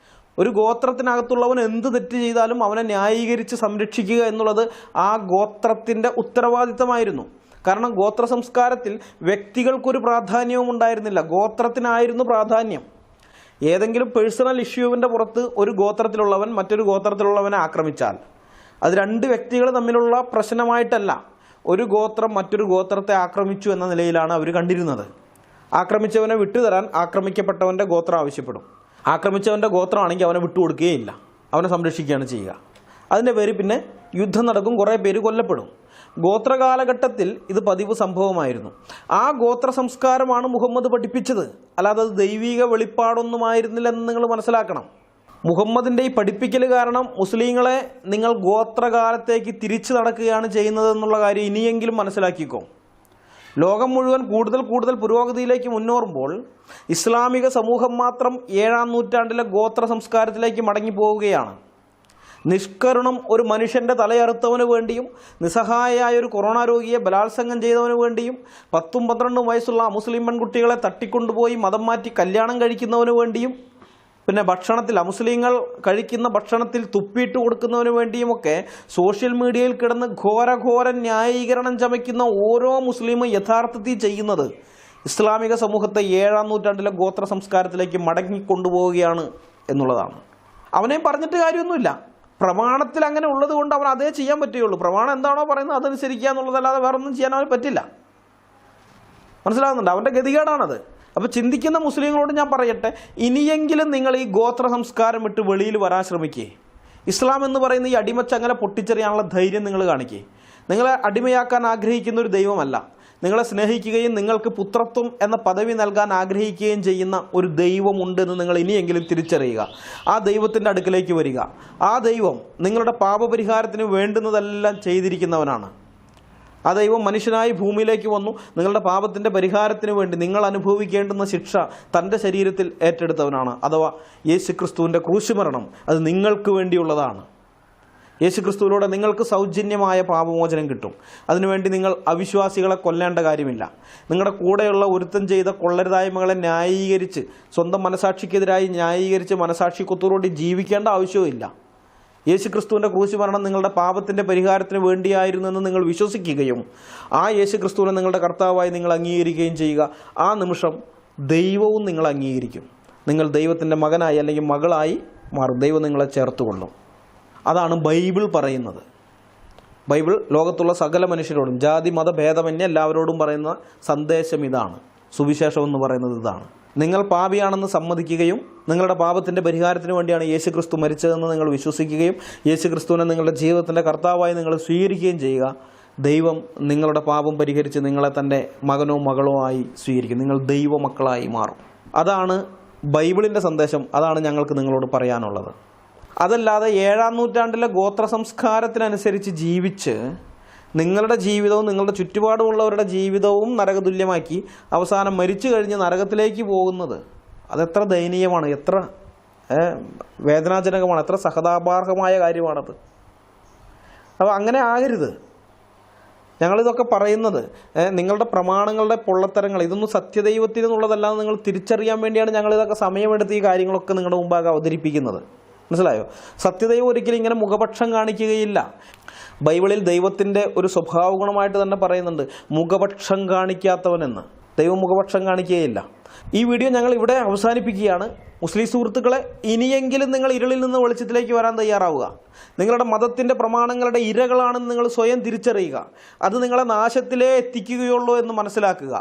ഒരു ഗോത്രത്തിനകത്തുള്ളവൻ എന്ത് തെറ്റ് ചെയ്താലും അവനെ ന്യായീകരിച്ച് സംരക്ഷിക്കുക എന്നുള്ളത് ആ ഗോത്രത്തിൻ്റെ ഉത്തരവാദിത്തമായിരുന്നു. കാരണം ഗോത്ര സംസ്കാരത്തിൽ വ്യക്തികൾക്കൊരു പ്രാധാന്യവും ഉണ്ടായിരുന്നില്ല, ഗോത്രത്തിനായിരുന്നു പ്രാധാന്യം. ഏതെങ്കിലും പേഴ്സണൽ ഇഷ്യൂവിൻ്റെ പുറത്ത് ഒരു ഗോത്രത്തിലുള്ളവൻ മറ്റൊരു ഗോത്രത്തിലുള്ളവനെ ആക്രമിച്ചാൽ അത് രണ്ട് വ്യക്തികൾ തമ്മിലുള്ള പ്രശ്നമായിട്ടല്ല, ഒരു ഗോത്രം മറ്റൊരു ഗോത്രത്തെ ആക്രമിച്ചു എന്ന നിലയിലാണ് അവർ കണ്ടിരുന്നത്. ആക്രമിച്ചവനെ വിട്ടുതരാൻ ആക്രമിക്കപ്പെട്ടവൻ്റെ ഗോത്രം ആവശ്യപ്പെടും. ആക്രമിച്ചവൻ്റെ ഗോത്രമാണെങ്കിൽ അവനെ വിട്ടുകൊടുക്കുകയില്ല, അവനെ സംരക്ഷിക്കുകയാണ് ചെയ്യുക. അതിൻ്റെ പേര് പിന്നെ യുദ്ധം നടക്കും, കുറേ പേര് കൊല്ലപ്പെടും. ഗോത്രകാലഘട്ടത്തിൽ ഇത് പതിവ് സംഭവമായിരുന്നു. ആ ഗോത്ര സംസ്കാരമാണ് മുഹമ്മദ് പഠിപ്പിച്ചത്, അല്ലാതെ അത് ദൈവിക വെളിപ്പാടൊന്നുമായിരുന്നില്ലെന്ന് നിങ്ങൾ മനസ്സിലാക്കണം. മുഹമ്മദിൻ്റെ ഈ പഠിപ്പിക്കൽ കാരണം മുസ്ലിങ്ങളെ നിങ്ങൾ ഗോത്രകാലത്തേക്ക് തിരിച്ചു നടക്കുകയാണ് ചെയ്യുന്നതെന്നുള്ള കാര്യം ഇനിയെങ്കിലും മനസ്സിലാക്കിക്കോ. ലോകം മുഴുവൻ കൂടുതൽ കൂടുതൽ പുരോഗതിയിലേക്ക് മുന്നേറുമ്പോൾ ഇസ്ലാമിക സമൂഹം മാത്രം 7-ാം നൂറ്റാണ്ടിലെ ഗോത്ര സംസ്കാരത്തിലേക്ക് മടങ്ങി പോവുകയാണ്. നിഷ്കരുണം ഒരു മനുഷ്യൻ്റെ തലയറുത്തവന് വേണ്ടിയും, നിസ്സഹായയായ ഒരു കൊറോണ രോഗിയെ ബലാത്സംഗം ചെയ്തവന് വേണ്ടിയും, 10ഉം 12ഉം വയസ്സുള്ള അമുസ്ലിം പെൺകുട്ടികളെ തട്ടിക്കൊണ്ടുപോയി മതം മാറ്റി കല്യാണം കഴിക്കുന്നവന് വേണ്ടിയും, പിന്നെ ഭക്ഷണത്തിൽ അമുസ്ലിങ്ങൾ കഴിക്കുന്ന ഭക്ഷണത്തിൽ തുപ്പിയിട്ട് കൊടുക്കുന്നവന് വേണ്ടിയുമൊക്കെ സോഷ്യൽ മീഡിയയിൽ കിടന്ന് ഘോര ന്യായീകരണം ചമയ്ക്കുന്ന ഓരോ മുസ്ലിമും യഥാർത്ഥത്തിൽ ചെയ്യുന്നത് ഇസ്ലാമിക സമൂഹത്തെ 7-ാം നൂറ്റാണ്ടിലെ ഗോത്ര സംസ്കാരത്തിലേക്ക് മടങ്ങിക്കൊണ്ടുപോവുകയാണ് എന്നുള്ളതാണ്. അവനെയും പറഞ്ഞിട്ട് കാര്യമൊന്നുമില്ല. പ്രമാണത്തിൽ അങ്ങനെ ഉള്ളത് കൊണ്ട് അവൻ അതേ ചെയ്യാൻ പറ്റുകയുള്ളൂ. പ്രമാണം എന്താണോ പറയുന്നത് അതനുസരിക്കുക എന്നുള്ളതല്ലാതെ വേറെ ഒന്നും ചെയ്യാൻ അവന് പറ്റില്ല. മനസ്സിലാകുന്നുണ്ട്? അവൻ്റെ ഗതികേടാണത്. അപ്പോൾ ചിന്തിക്കുന്ന മുസ്ലിങ്ങളോട് ഞാൻ പറയട്ടെ, ഇനിയെങ്കിലും നിങ്ങൾ ഈ ഗോത്ര സംസ്കാരം വിട്ട് വെളിയിൽ വരാൻ ശ്രമിക്കുക. ഇസ്ലാം എന്ന് പറയുന്ന ഈ അടിമച്ചങ്ങല പൊട്ടിച്ചെറിയാനുള്ള ധൈര്യം നിങ്ങൾ കാണിക്കുക. നിങ്ങളെ അടിമയാക്കാൻ ആഗ്രഹിക്കുന്ന ഒരു ദൈവമല്ല, നിങ്ങളെ സ്നേഹിക്കുകയും നിങ്ങൾക്ക് പുത്രത്വം എന്ന പദവി നൽകാൻ ആഗ്രഹിക്കുകയും ചെയ്യുന്ന ഒരു ദൈവമുണ്ടെന്ന് നിങ്ങൾ ഇനിയെങ്കിലും തിരിച്ചറിയുക. ആ ദൈവത്തിൻ്റെ അടുക്കലേക്ക് വരിക. ആ ദൈവം നിങ്ങളുടെ പാപപരിഹാരത്തിന് വേണ്ടുന്നതെല്ലാം ചെയ്തിരിക്കുന്നവനാണ്. ആ ദൈവം മനുഷ്യനായി ഭൂമിയിലേക്ക് വന്നു നിങ്ങളുടെ പാപത്തിൻ്റെ പരിഹാരത്തിന് വേണ്ടി നിങ്ങൾ അനുഭവിക്കേണ്ടുന്ന ശിക്ഷ തൻ്റെ ശരീരത്തിൽ ഏറ്റെടുത്തവനാണ്. അഥവാ യേശുക്രിസ്തുവിൻ്റെ ക്രൂശുമരണം അത് നിങ്ങൾക്ക് വേണ്ടിയുള്ളതാണ്. യേശുക്രിസ്തുവിലൂടെ നിങ്ങൾക്ക് സൗജന്യമായ പാപമോചനം കിട്ടും. അതിനുവേണ്ടി നിങ്ങൾ അവിശ്വാസികളെ കൊല്ലേണ്ട കാര്യമില്ല. നിങ്ങളുടെ കൂടെയുള്ള ഒരുത്തൻ ചെയ്ത കൊള്ളരുതായ്മകളെ ന്യായീകരിച്ച് സ്വന്തം മനസാക്ഷിക്കെതിരായി ന്യായീകരിച്ച് മനസാക്ഷി കുത്തോടുകൂടി ജീവിക്കേണ്ട ആവശ്യവുമില്ല. യേശുക്രിസ്തുവിൻ്റെ ക്രൂശുമരണം നിങ്ങളുടെ പാപത്തിൻ്റെ പരിഹാരത്തിന് വേണ്ടിയായിരുന്നു എന്ന് നിങ്ങൾ വിശ്വസിക്കുകയും ആ യേശുക്രിസ്തുവിനെ നിങ്ങളുടെ കർത്താവായി നിങ്ങൾ അംഗീകരിക്കുകയും ചെയ്യുക. ആ നിമിഷം ദൈവവും നിങ്ങൾ അംഗീകരിക്കും. നിങ്ങൾ ദൈവത്തിൻ്റെ മകനായി അല്ലെങ്കിൽ മകളായി മാറും. ദൈവം നിങ്ങളെ ചേർത്തുകൊള്ളും. അതാണ് ബൈബിൾ പറയുന്നത്. ബൈബിൾ ലോകത്തുള്ള സകല മനുഷ്യരോടും ജാതി മത ഭേദമന്യേ എല്ലാവരോടും പറയുന്ന സന്ദേശം ഇതാണ്. സുവിശേഷം എന്ന് പറയുന്നത് ഇതാണ്. നിങ്ങൾ പാപിയാണെന്ന് സമ്മതിക്കുകയും നിങ്ങളുടെ പാപത്തിൻ്റെ പരിഹാരത്തിന് വേണ്ടിയാണ് യേശുക്രിസ്തു മരിച്ചതെന്ന് നിങ്ങൾ വിശ്വസിക്കുകയും യേശുക്രിസ്തുവിനെ നിങ്ങളുടെ ജീവിതത്തിൻ്റെ കർത്താവായി നിങ്ങൾ സ്വീകരിക്കുകയും ചെയ്യുക. ദൈവം നിങ്ങളുടെ പാപം പരിഹരിച്ച് നിങ്ങളെ തൻ്റെ മകനോ മകളോ ആയി സ്വീകരിക്കും. നിങ്ങൾ ദൈവമക്കളായി മാറും. അതാണ് ബൈബിളിൻ്റെ സന്ദേശം. അതാണ് ഞങ്ങൾക്ക് നിങ്ങളോട് പറയാനുള്ളത്. അതല്ലാതെ 7-ാം നൂറ്റാണ്ടിലെ ഗോത്ര സംസ്കാരത്തിനനുസരിച്ച് ജീവിച്ച് നിങ്ങളുടെ ജീവിതവും നിങ്ങളുടെ ചുറ്റുപാടുമുള്ളവരുടെ ജീവിതവും നരകതുല്യമാക്കി അവസാനം മരിച്ചു കഴിഞ്ഞ് നരകത്തിലേക്ക് പോകുന്നത് അതെത്ര ദയനീയമാണ്, എത്ര വേദനാജനകമാണ്, എത്ര സഹതാപാർഹമായ കാര്യമാണത്. അപ്പോൾ അങ്ങനെ ആകരുത്. ഞങ്ങളിതൊക്കെ പറയുന്നത് നിങ്ങളുടെ പ്രമാണങ്ങളുടെ പൊള്ളത്തരങ്ങൾ ഇതൊന്നും സത്യദൈവത്തിൽ നിന്നുള്ളതല്ലാതെ നിങ്ങൾ തിരിച്ചറിയാൻ വേണ്ടിയാണ് ഞങ്ങളിതൊക്കെ സമയമെടുത്ത് ഈ കാര്യങ്ങളൊക്കെ നിങ്ങളുടെ മുമ്പാകെ അവതരിപ്പിക്കുന്നത്. മനസ്സിലായോ? സത്യദൈവം ഒരിക്കലും ഇങ്ങനെ മുഖപക്ഷം കാണിക്കുകയില്ല. ബൈബിളിൽ ദൈവത്തിൻ്റെ ഒരു സ്വഭാവ ഗുണമായിട്ട് തന്നെ പറയുന്നുണ്ട്, മുഖപക്ഷം കാണിക്കാത്തവനെന്ന്. ദൈവം മുഖപക്ഷം കാണിക്കുകയില്ല. ഈ വീഡിയോ ഞങ്ങൾ ഇവിടെ അവസാനിപ്പിക്കുകയാണ്. മുസ്ലിം സുഹൃത്തുക്കളെ, ഇനിയെങ്കിലും നിങ്ങൾ ഇരുളിൽ നിന്ന് വെളിച്ചത്തിലേക്ക് വരാൻ തയ്യാറാവുക. നിങ്ങളുടെ മതത്തിൻ്റെ പ്രമാണങ്ങളുടെ ഇരകളാണെന്ന് നിങ്ങൾ സ്വയം തിരിച്ചറിയുക. അത് നിങ്ങളെ നാശത്തിലേ എത്തിക്കുകയുള്ളൂ എന്ന് മനസ്സിലാക്കുക.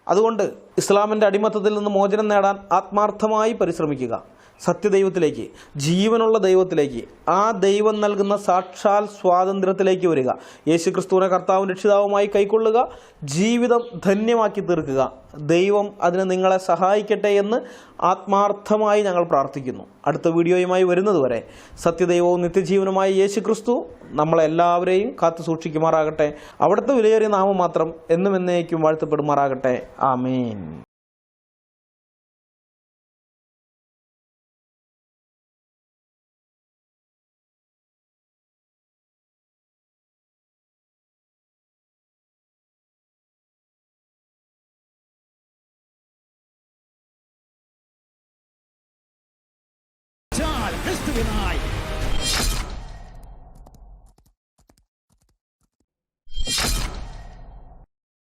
അതുകൊണ്ട് ഇസ്ലാമിൻ്റെ അടിമത്തത്തിൽ നിന്ന് മോചനം നേടാൻ ആത്മാർത്ഥമായി പരിശ്രമിക്കുക. സത്യദൈവത്തിലേക്ക്, ജീവനുള്ള ദൈവത്തിലേക്ക്, ആ ദൈവം നൽകുന്ന സാക്ഷാൽ സ്വാതന്ത്ര്യത്തിലേക്ക് വരിക. യേശുക്രിസ്തുവിനെ കർത്താവും രക്ഷിതാവുമായി കൈക്കൊള്ളുക. ജീവിതം ധന്യമാക്കി തീർക്കുക. ദൈവം അതിന് നിങ്ങളെ സഹായിക്കട്ടെ എന്ന് ആത്മാർത്ഥമായി ഞങ്ങൾ പ്രാർത്ഥിക്കുന്നു. അടുത്ത വീഡിയോയുമായി വരുന്നതുവരെ സത്യദൈവവും നിത്യജീവനുമായി യേശുക്രിസ്തു നമ്മളെല്ലാവരെയും കാത്തു സൂക്ഷിക്കുമാറാകട്ടെ. അവിടുത്തെ വിലയേറിയ നാമം മാത്രം എന്നും എന്നേക്കും വാഴ്ത്തപ്പെടുമാറാകട്ടെ. ആമേൻ. ക്രിസ്തുവിനായി